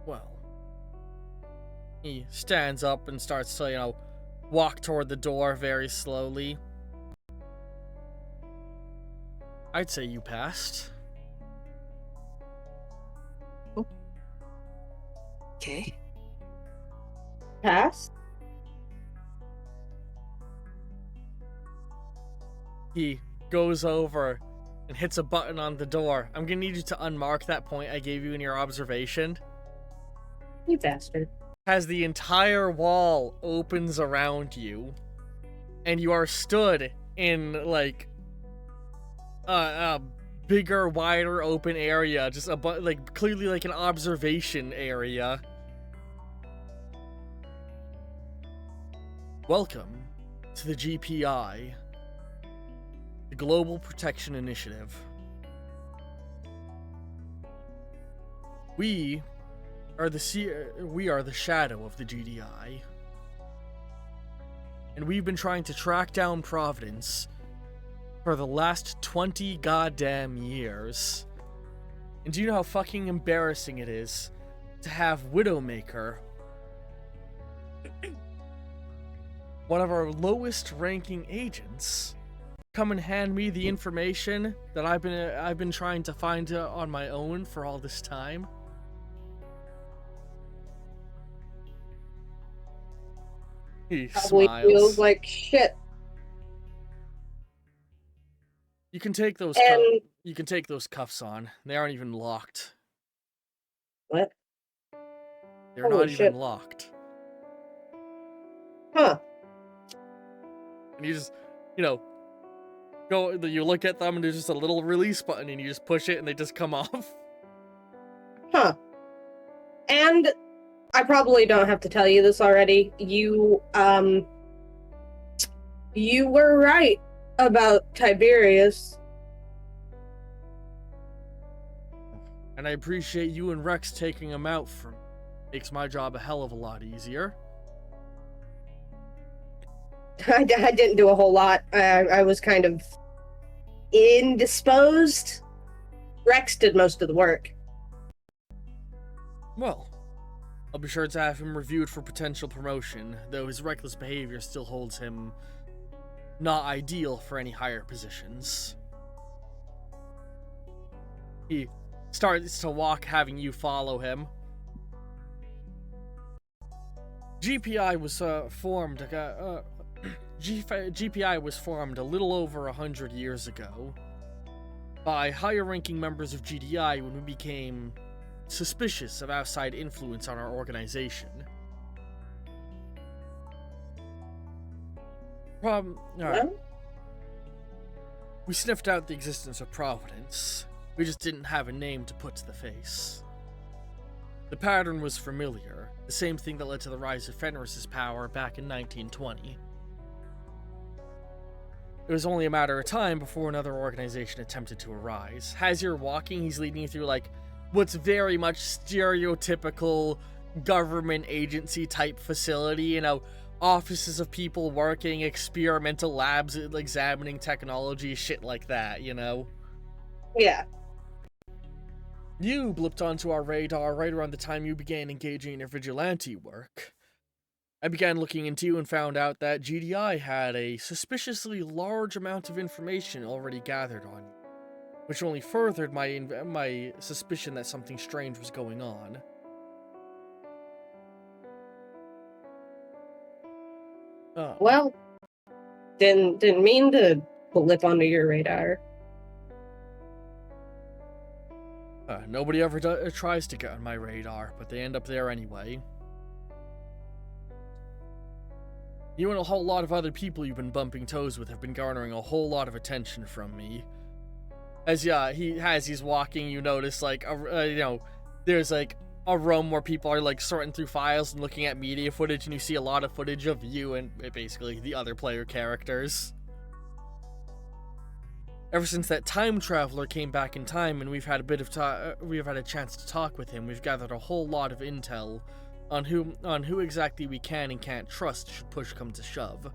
Well, he stands up and starts to, walk toward the door very slowly. I'd say you passed. Okay. Pass? He goes over and hits a button on the door. I'm gonna need you to unmark that point I gave you in your observation. You bastard. As the entire wall opens around you, and you are stood in, a bigger, wider open area, just clearly like an observation area. Welcome to the GPI, the Global Protection Initiative. We are the shadow of the GDI. And we've been trying to track down Providence for the last 20 goddamn years. And do you know how fucking embarrassing it is to have Widowmaker one of our lowest ranking agents come and hand me the information that I've been trying to find on my own for all this time. He Probably feels smiles. like shit. You can take those And you can take those cuffs on. They aren't even locked. what? They're Holy not even shit. locked. Huh. And you just, you know, you look at them and there's just a little release button and you just push it and they just come off. Huh. And I probably don't have to tell you this already. You were right about Tiberius. And I appreciate you and Rex taking him out for me. Makes my job a hell of a lot easier. I didn't do a whole lot. I was kind of indisposed. Rex did most of the work. Well, I'll be sure to have him reviewed for potential promotion, though his reckless behavior still holds him not ideal for any higher positions. He starts to walk, having you follow him. GPI was formed. GPI was formed a little over 100 years ago by higher-ranking members of GDI when we became suspicious of outside influence on our organization. Alright. Well, We sniffed out the existence of Providence. We just didn't have a name to put to the face. The pattern was familiar, the same thing that led to the rise of Fenris's power back in 1920. It was only a matter of time before another organization attempted to arise. As you're walking, he's leading you through, like, what's very much stereotypical government agency type facility, you know, offices of people working, experimental labs, examining technology, shit like that, you know? yeah. You blipped onto our radar right around the time you began engaging in your vigilante work. I began looking into you and found out that GDI had a suspiciously large amount of information already gathered on you, which only furthered my suspicion that something strange was going on. Well, didn't mean to blip onto your radar. Nobody ever tries to get on my radar, but they end up there anyway. You and a whole lot of other people you've been bumping toes with have been garnering a whole lot of attention from me. As he's walking, you notice, like, there's, like, a room where people are, like, sorting through files and looking at media footage, and you see a lot of footage of you and basically the other player characters. Ever since that time traveler came back in time and we've had a chance to talk with him, we've gathered a whole lot of intel on who exactly we can and can't trust should push come to shove.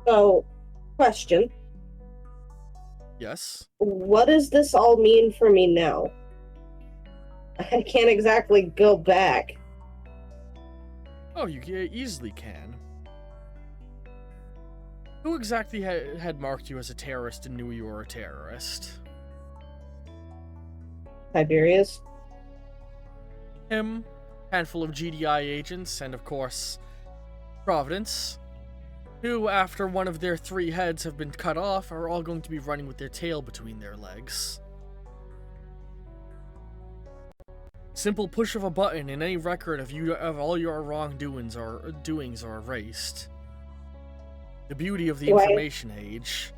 So, question. Yes? What does this all mean for me now? I can't exactly go back. Oh, you easily can. Who exactly had marked you as a terrorist and knew you were a terrorist? Tiberius? Him, handful of GDI agents, and of course, Providence, who, after one of their 3 heads have been cut off, are all going to be running with their tail between their legs. Simple push of a button and any record of all your wrongdoings are erased. The beauty of the information age.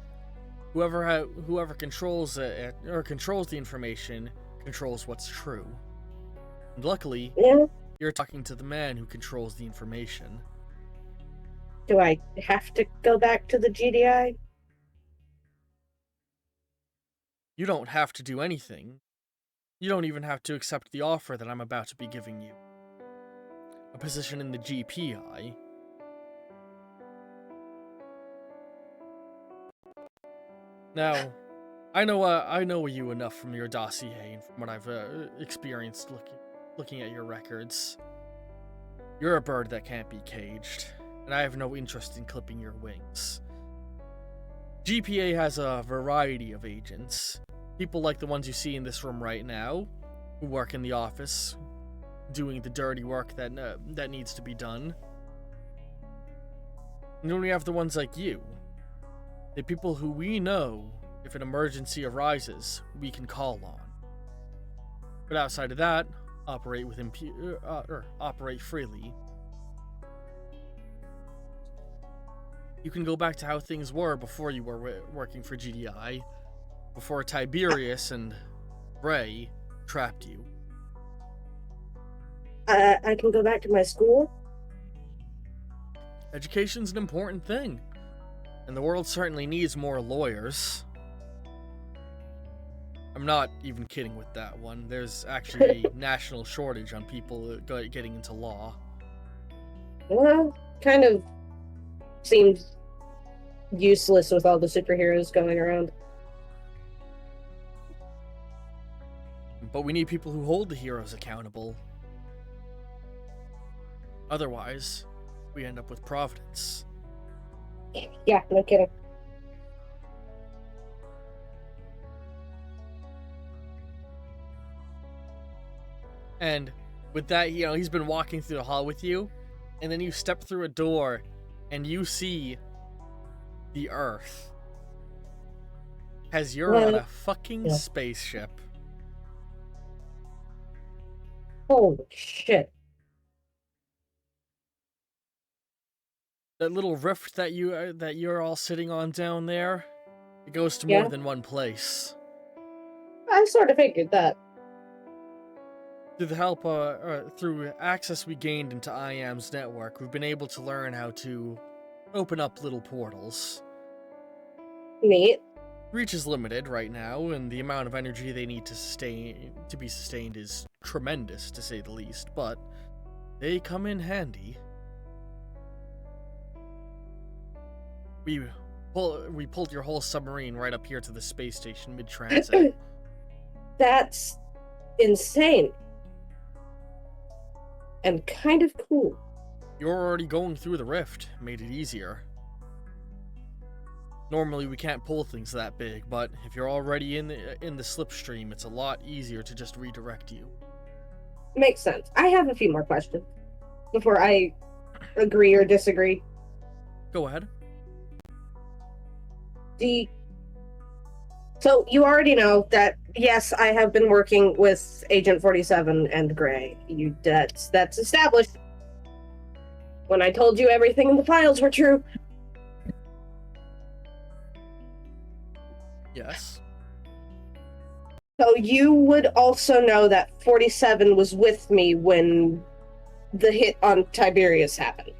Whoever controls it or controls the information controls what's true. And luckily, you're talking to the man who controls the information. Do I have to go back to the GDI? You don't have to do anything. You don't even have to accept the offer that I'm about to be giving you. A position in the GPI. Now, I know you enough from your dossier and from what I've experienced looking at your records. You're a bird that can't be caged, and I have no interest in clipping your wings. GPA has a variety of agents. People like the ones you see in this room right now, who work in the office, doing the dirty work that needs to be done. And then we have the ones like you. The people who we know, if an emergency arises, we can call on. But outside of that, operate operate freely. You can go back to how things were before you were working for GDI, before Tiberius and Bray trapped you. I can go back to my school? Education's an important thing, and the world certainly needs more lawyers. I'm not even kidding with that one. There's actually a national shortage on people getting into law. Well, kind of seems useless with all the superheroes going around. But we need people who hold the heroes accountable. Otherwise, we end up with Providence. Yeah, no kidding. And with that, he's been walking through the hall with you, and then you step through a door, and you see the Earth. As you're on a fucking spaceship. Holy shit. That little rift that you're all sitting on down there, it goes to more than one place. I sort of figured that. Through the help, through access we gained into IAM's network, we've been able to learn how to open up little portals. Neat. Reach is limited right now, and the amount of energy they need to be sustained is tremendous, to say the least, but they come in handy. We pulled your whole submarine right up here to the space station mid-transit. That's insane. And kind of cool. You're already going through the rift, made it easier. Normally we can't pull things that big, but if you're already in the slipstream, it's a lot easier to just redirect you. Makes sense. I have a few more questions before I agree or disagree. Go ahead. So you already know that, yes, I have been working with Agent 47 and Gray. That's established. When I told you everything in the files were true. Yes. So you would also know that 47 was with me when the hit on Tiberius happened.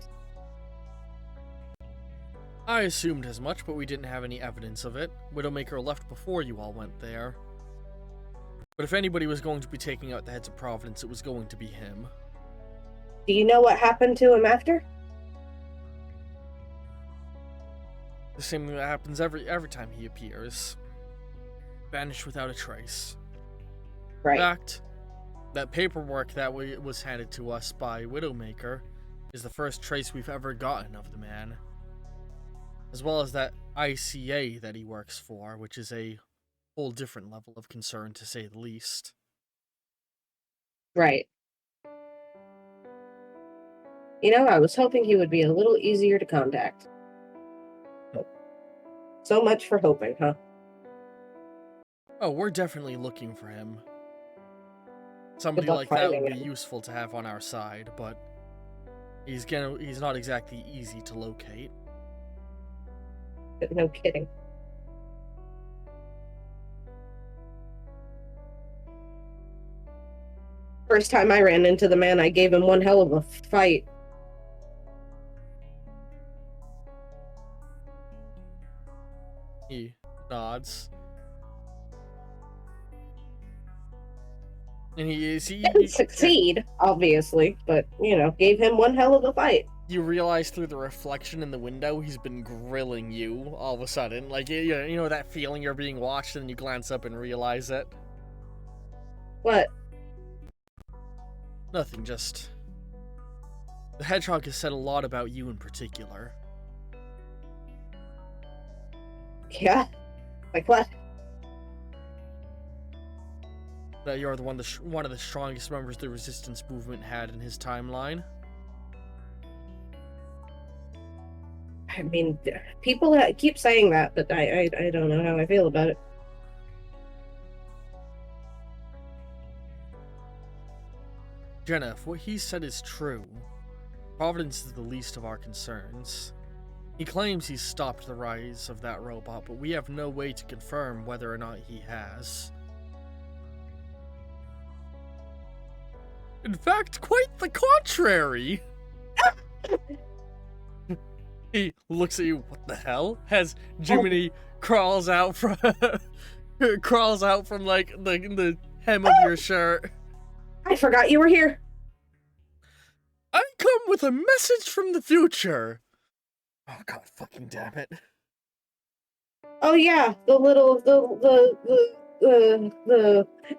I assumed as much, but we didn't have any evidence of it. Widowmaker left before you all went there. But if anybody was going to be taking out the heads of Providence, it was going to be him. Do you know what happened to him after? The same thing that happens every time he appears. Vanished without a trace. Right. In fact, that paperwork that was handed to us by Widowmaker is the first trace we've ever gotten of the man. As well as that ICA that he works for, which is a whole different level of concern, to say the least. Right. I was hoping he would be a little easier to contact. So much for hoping, huh? Oh, we're definitely looking for him. Somebody Good luck like that would be finding him. useful to have on our side, but he's not exactly easy to locate. No kidding. First time I ran into the man, I gave him one hell of a fight. He nods. And he Didn't succeed, obviously, but, gave him one hell of a fight. You realize through the reflection in the window, he's been grilling you all of a sudden. Like, you know that feeling you're being watched, and then you glance up and realize it? What? Nothing, just... The hedgehog has said a lot about you in particular. Yeah? Like what? That you're one of the strongest members the resistance movement had in his timeline. I mean, people keep saying that, but I don't know how I feel about it. Jenna, if what he said is true, Providence is the least of our concerns. He claims he's stopped the rise of that robot, but we have no way to confirm whether or not he has. In fact, quite the contrary! He looks at you, what the hell? As Jiminy crawls out from like the hem of your shirt. I forgot you were here. I come with a message from the future. Oh god, fucking damn it. Oh yeah,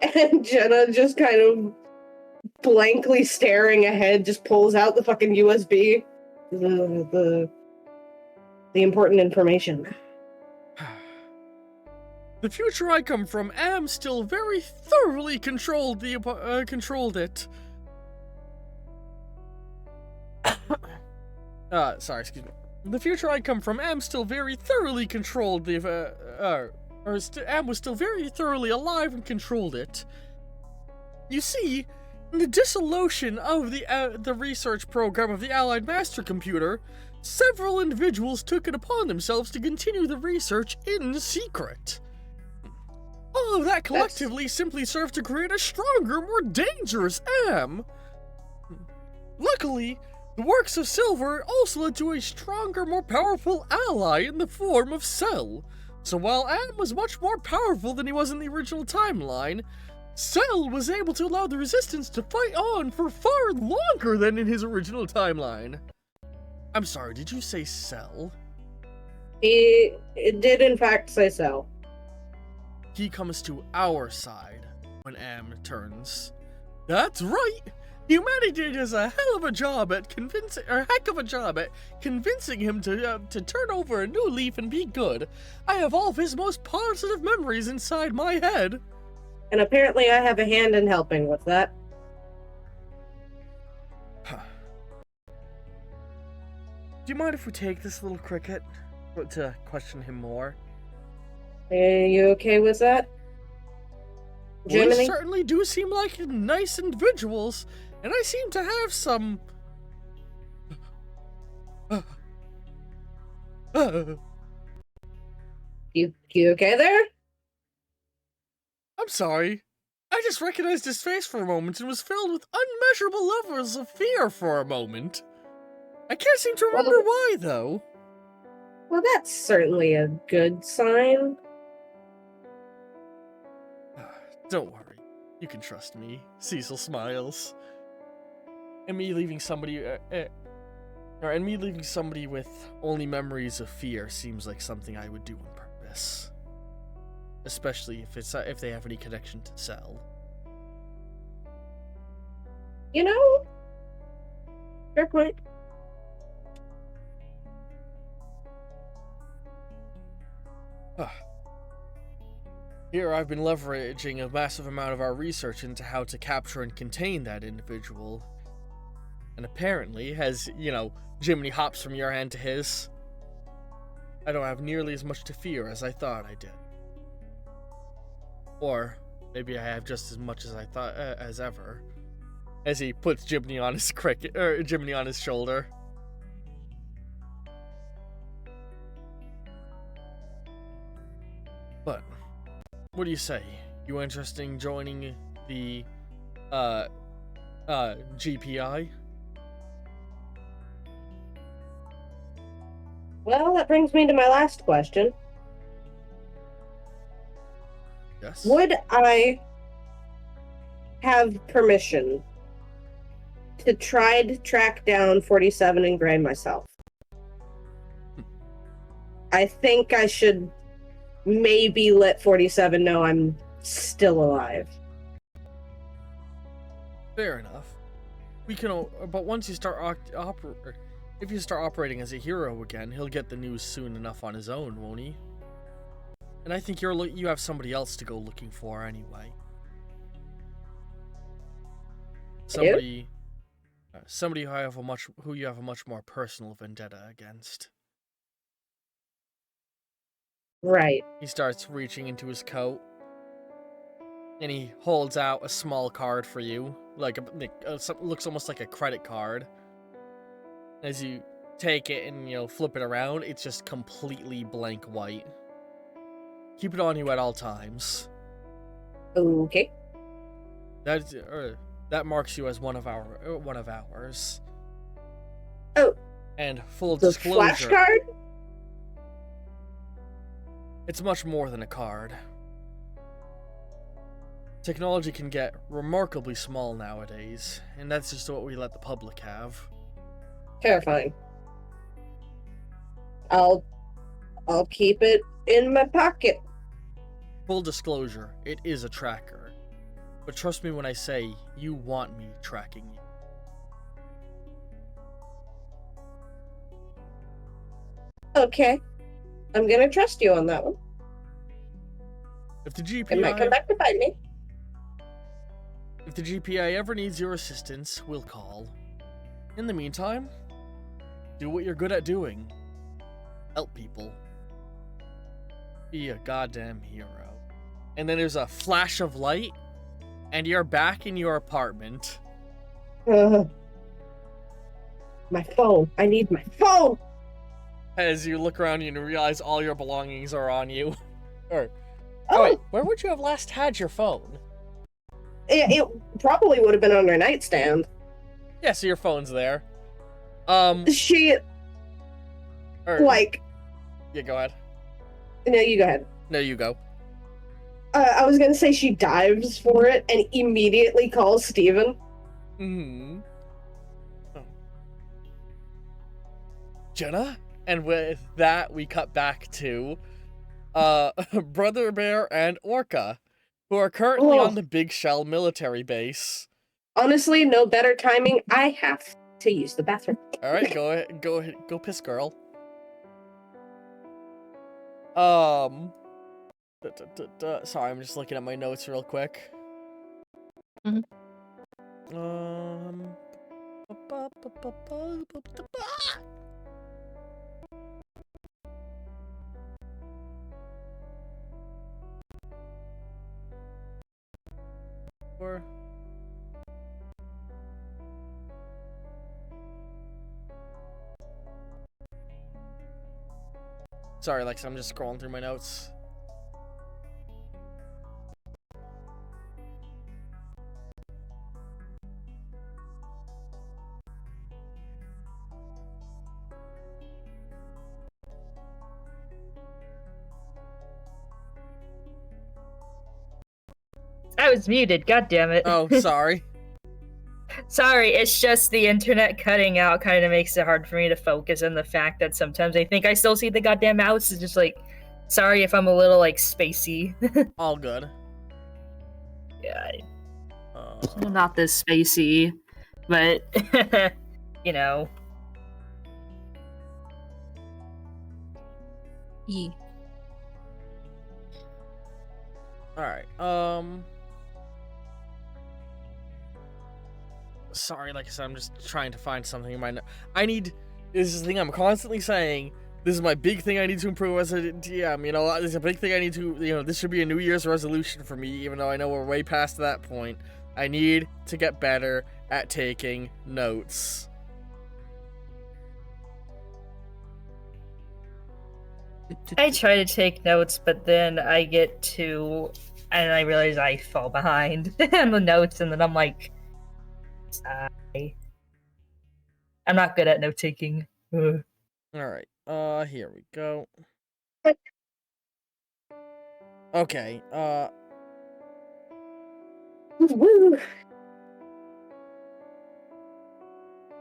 and Jenna just kind of blankly staring ahead, just pulls out the fucking USB. The important information. The future I come from, am still very thoroughly controlled it. Sorry, excuse me. The future I come from, am still very thoroughly controlled am was still very thoroughly alive and controlled it. You see, in the dissolution of the research program of the Allied Master Computer, several individuals took it upon themselves to continue the research in secret. All of that collectively simply served to create a stronger, more dangerous Am. Luckily, the works of Silver also led to a stronger, more powerful ally in the form of Cell. So while Am was much more powerful than he was in the original timeline, Cell was able to allow the Resistance to fight on for far longer than in his original timeline. I'm sorry, did you say Cell? It did in fact say so. He comes to our side when Am turns. That's right! Humanity does a hell of a job at convincing him to turn over a new leaf and be good. I have all of his most positive memories inside my head. And apparently I have a hand in helping with that. Do you mind if we take this little cricket to question him more? Are you okay with that? Well, Jiminy? they certainly do seem like nice individuals, and I seem to have some... You okay there? I'm sorry. I just recognized his face for a moment and was filled with unmeasurable levels of fear for a moment. I can't seem to remember why, though. Well, that's certainly a good sign. Don't worry. You can trust me. Cecil smiles. And me leaving somebody with only memories of fear seems like something I would do on purpose. Especially if they have any connection to Cell. You know, fair point. Here I've been leveraging a massive amount of our research into how to capture and contain that individual. And apparently, as, Jiminy hops from your hand to his, I don't have nearly as much to fear as I thought I did. Or maybe I have just as much as I thought as ever. As he puts Jiminy on his Jiminy on his shoulder. But what do you say? You interested in joining the GPI? Well, that brings me to my last question. Yes. Would I have permission to try to track down 47 and Gray myself? I think I should maybe let 47 know I'm still alive. Fair enough. we can. But once you start if you start operating as a hero again, he'll get the news soon enough on his own, won't he? And I think you have somebody else to go looking for anyway. Somebody who you have a much more personal vendetta against. Right. He starts reaching into his coat, and he holds out a small card for you, looks almost like a credit card. As you take it and flip it around, it's just completely blank white. Keep it on you at all times. Okay. That marks you as one of ours. Oh. And full The disclosure, flashcard? it's much more than a card. Technology can get remarkably small nowadays, and that's just what we let the public have. Terrifying. I'll keep it in my pocket. Full disclosure, it is a tracker. But trust me when I say you want me tracking you. Okay. I'm gonna trust you on that one. If the It might come GPI back to bite me. If the GPI ever needs your assistance, we'll call. In the meantime, do what you're good at doing. Help people. Be a goddamn hero. And then there's a flash of light, and you're back in your apartment. My phone. I need my phone! As you look around you and realize all your belongings are on you. Oh, Oh! wait, where would you have last had your phone? It probably would have been on her nightstand. Yeah, so your phone's there. She, like... Yeah, go ahead. No, you go ahead. No, you go. I was gonna say she dives for it and immediately calls Steven. Mm-hmm. Oh. Jenna? And with that, we cut back to Brother Bear and Orca, who are currently on the Big Shell military base. Honestly, no better timing. I have to use the bathroom. All right, go ahead, go piss, girl. Sorry, I'm just looking at my notes real quick. Mhm. Or sorry, Lex, I'm just scrolling through my notes. I was muted, god damn it. Oh, sorry. Sorry, it's just the internet cutting out kind of makes it hard for me to focus, and the fact that sometimes I think I still see the goddamn mouse is just like, sorry if I'm a little like spacey. All good. Yeah, I'm not this spacey, but you know. E. All right. Sorry, like I said, I'm just trying to find something in my this is the thing I'm constantly saying. This is my big thing I need to improve as a DM. This is a big thing I need to, this should be a New Year's resolution for me, even though I know we're way past that point. I need to get better at taking notes. I try to take notes, but then I get to, and I realize I fall behind on the notes, and then I'm like, sigh. I'm not good at note taking. All right. Here we go. Okay. Woo.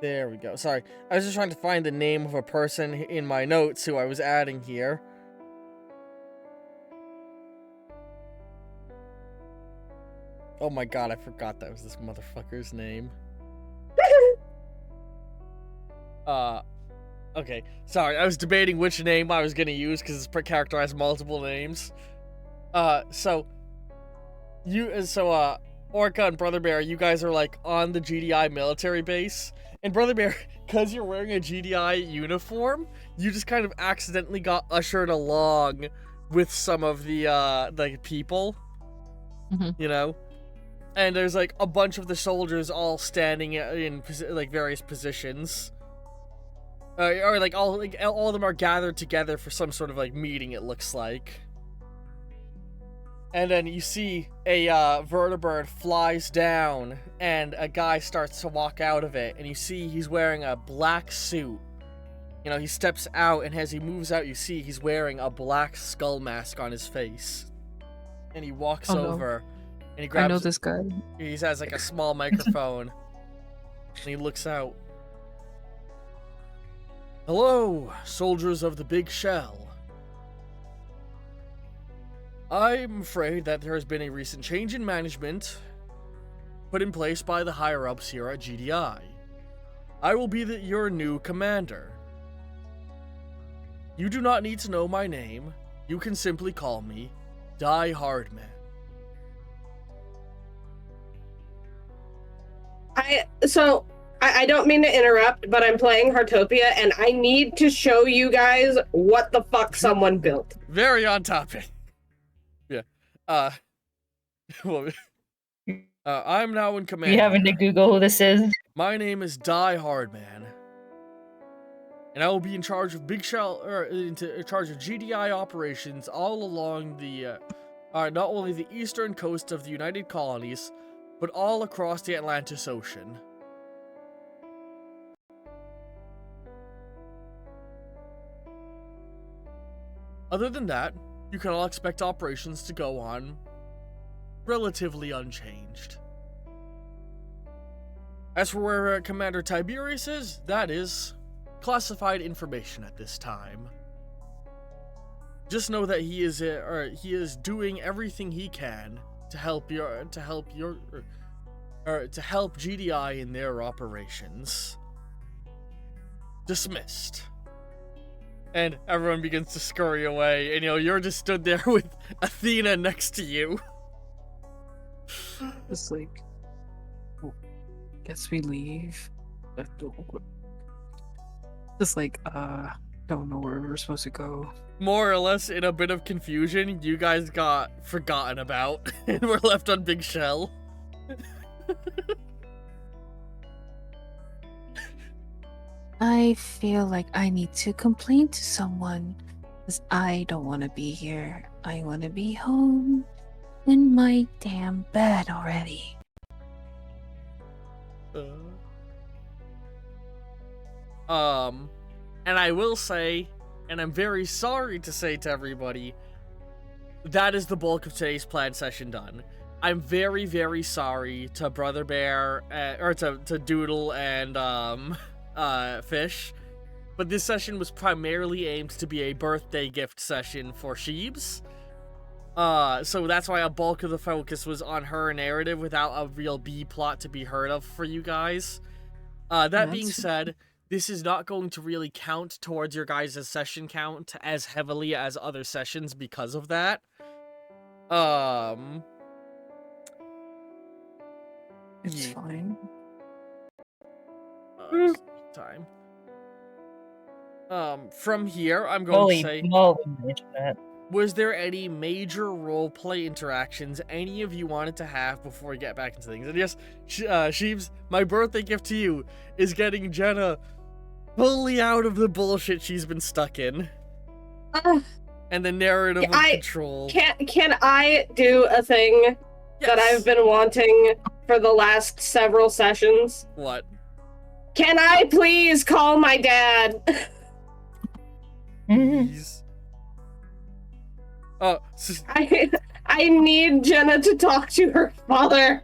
There we go. Sorry, I was just trying to find the name of a person in my notes who I was adding here. Oh my god, I forgot that was this motherfucker's name. Okay, sorry, I was debating which name I was gonna use because this character has multiple names. So Orca and Brother Bear, you guys are like on the GDI military base, and Brother Bear, because you're wearing a GDI uniform, you just kind of accidentally got ushered along with some of the like people, you know, and there's like a bunch of the soldiers all standing in like various positions. Or like all of them are gathered together for some sort of like meeting, it looks like. And then you see a vertibird flies down, and a guy starts to walk out of it, and you see he's wearing a black suit. You know, he steps out, and as he moves out, you see he's wearing a black skull mask on his face. And he walks over, and he grabs. I know this guy. He has like a small microphone, and he looks out. Hello, soldiers of the Big Shell. I'm afraid that there has been a recent change in management put in place by the higher-ups here at GDI. I will be your new commander. You do not need to know my name. You can simply call me Die Hardman. I don't mean to interrupt, but I'm playing Heartopia, and I need to show you guys what the fuck someone built. Very on topic. Yeah. Well, I'm now in command. You having to Google who this is? My name is Die Hardman, and I will be in charge of in charge of GDI operations all along the, not only the eastern coast of the United Colonies, but all across the Atlantis Ocean. Other than that, you can all expect operations to go on relatively unchanged. As for where Commander Tiberius is, that is classified information at this time. Just know that he is doing everything he can to help GDI in their operations. Dismissed. And everyone begins to scurry away, and you're just stood there with Athena next to you. It's like, guess we leave. Just like, don't know where we're supposed to go. More or less, in a bit of confusion, you guys got forgotten about, and were left on Big Shell. I feel like I need to complain to someone, because I don't want to be here. I want to be home in my damn bed already. And I will say, and I'm very sorry to say to everybody, that is the bulk of today's planned session done. I'm very, very sorry to Brother Bear, or to Doodle and, Fish, but this session was primarily aimed to be a birthday gift session for Sheebs. So that's why a bulk of the focus was on her narrative without a real B plot to be heard of for you guys. That being said, this is not going to really count towards your guys' session count as heavily as other sessions because of that. It's fine. Time. From here, I'm going to say, was there any major roleplay interactions any of you wanted to have before we get back into things? And yes, Sheebs, my birthday gift to you is getting Jenna fully out of the bullshit she's been stuck in. And the narrative of control. Can I do a thing that I've been wanting for the last several sessions? What? Can I please call my dad? Please. I need Jenna to talk to her father.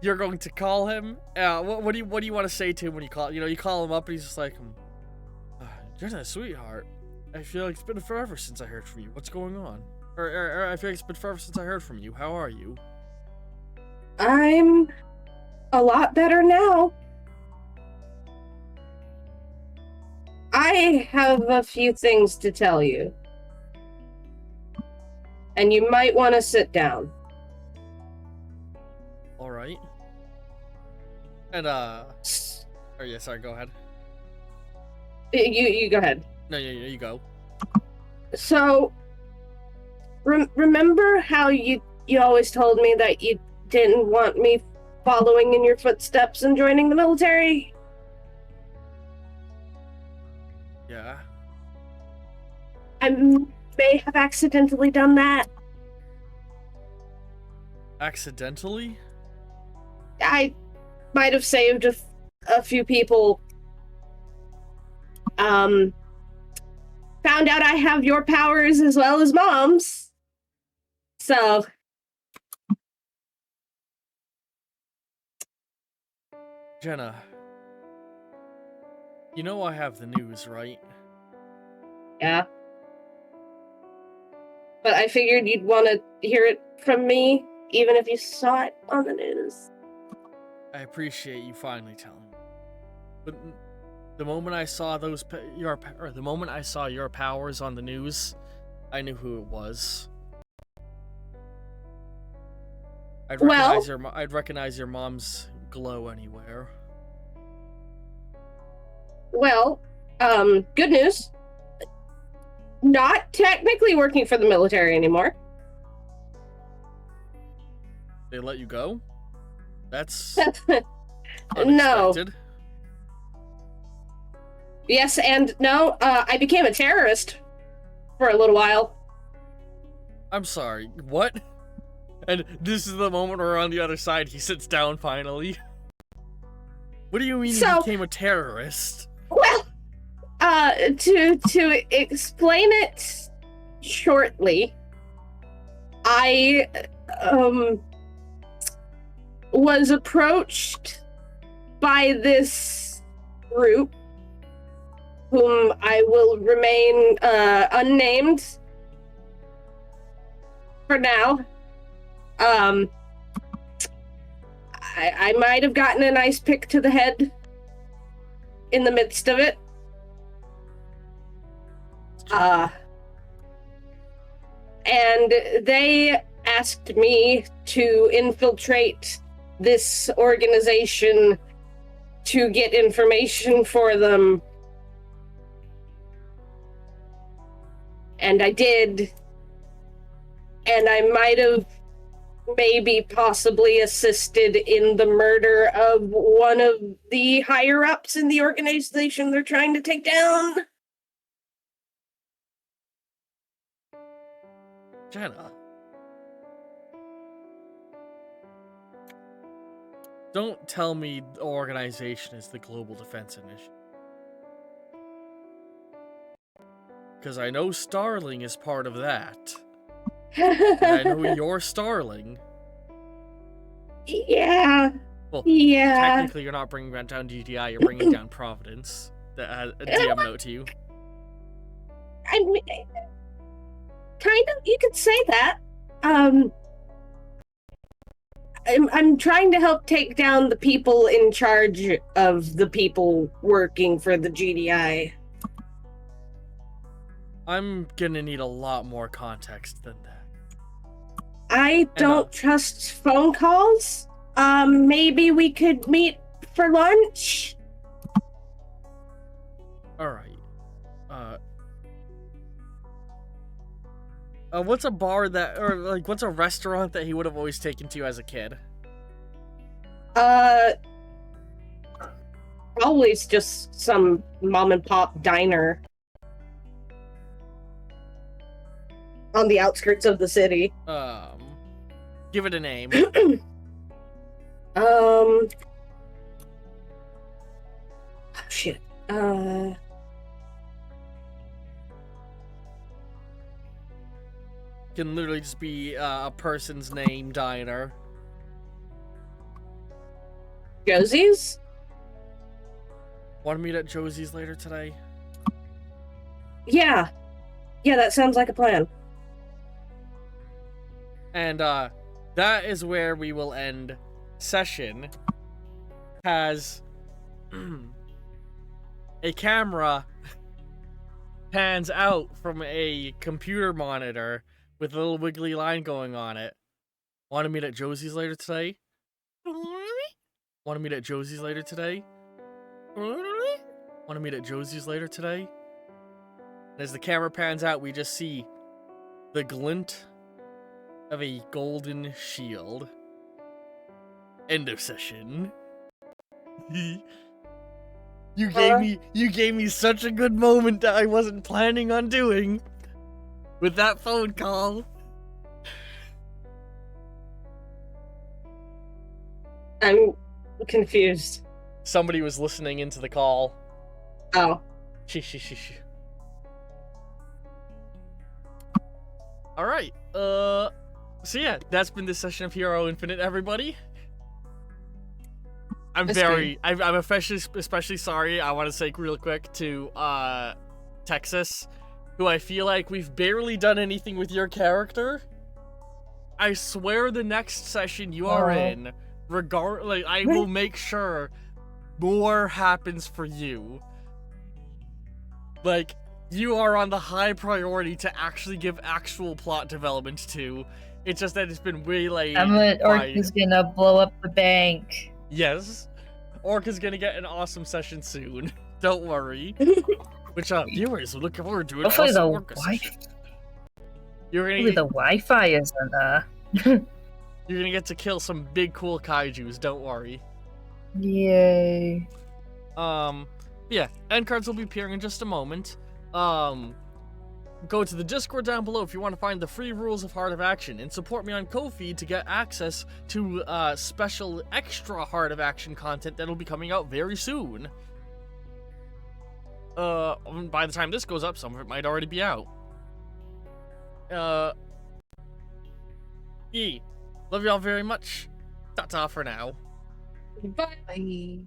You're going to call him? What do you want to say to him when you call? You call him up and he's just like, Jenna, sweetheart, I feel like it's been forever since I heard from you. What's going on? Or I feel like it's been forever since I heard from you. How are you? I'm a lot better now. I have a few things to tell you. And you might want to sit down. All right. And oh yeah, sorry. Go ahead. You go ahead. No, you go. So, remember how you always told me that you didn't want me following in your footsteps and joining the military? Yeah. I may have accidentally done that. Accidentally? I might have saved a few people. Found out I have your powers as well as Mom's. So, Jenna, you know I have the news, right? yeah. But I figured you'd want to hear it from me, even if you saw it on the news. I appreciate you finally telling me. But the moment I saw the moment I saw your powers on the news, I knew who it was. I'd recognize your mom's glow anywhere. Well, good news. Not technically working for the military anymore. They let you go? That's No. unexpected. Yes and no. I became a terrorist for a little while. I'm sorry, what? And this is the moment where on the other side he sits down finally. What do you mean you became a terrorist? Well, to explain it shortly, I was approached by this group, whom I will remain unnamed for now. I might have gotten a nice pick to the head in the midst of it. And they asked me to infiltrate this organization to get information for them. And I did. And I might have maybe possibly assisted in the murder of one of the higher-ups in the organization they're trying to take down. Jenna. Don't tell me the organization is the Global Defense Initiative. Because I know Starling is part of that. And I know you're Starling. Yeah. Well, yeah. technically you're not bringing down GTI, you're bringing down Providence. That has a DM note to you. I mean, kind of, you could say that. I'm trying to help take down the people in charge of the people working for the GDI. I'm gonna need a lot more context than that. I don't trust phone calls. Maybe we could meet for lunch? Alright. What's a bar that, or like, what's a restaurant that he would have always taken to as a kid? Probably it's just some mom and pop diner on the outskirts of the city. Give it a name. Shit. Can literally just be a person's name diner. Josie's? Want to meet at Josie's later today? Yeah. Yeah, that sounds like a plan. And that is where we will end session. Has a camera pans out from a computer monitor with a little wiggly line going on it. Want to meet at Josie's later today? Want to meet at Josie's later today? Want to meet at Josie's later today? And as the camera pans out, we just see the glint of a golden shield. End of session. You gave me such a good moment that I wasn't planning on doing with that phone call. I'm confused. Somebody was listening into the call. Oh. Alright, so yeah, that's been this session of Hero Infinite, everybody. I'm especially sorry, I want to say real quick to, Texas, who I feel like we've barely done anything with your character. I swear the next session you are in, I will make sure more happens for you. Like, you are on the high priority to actually give actual plot development to. It's just that it's been waylaid. Orca's gonna blow up the bank. Yes. Orca's gonna get an awesome session soon. Don't worry. Which, viewers, we're looking forward to it. Hopefully awesome the Orca session. You're gonna Hopefully get, the Wi-Fi isn't, You're gonna get to kill some big cool kaijus, don't worry. Yay. Yeah, end cards will be appearing in just a moment. Go to the Discord down below if you want to find the free rules of Heart of Action, and support me on Ko-fi to get access to special extra Heart of Action content that'll be coming out very soon. By the time this goes up, some of it might already be out. Love y'all very much. Ta-ta for now. Bye. Bye.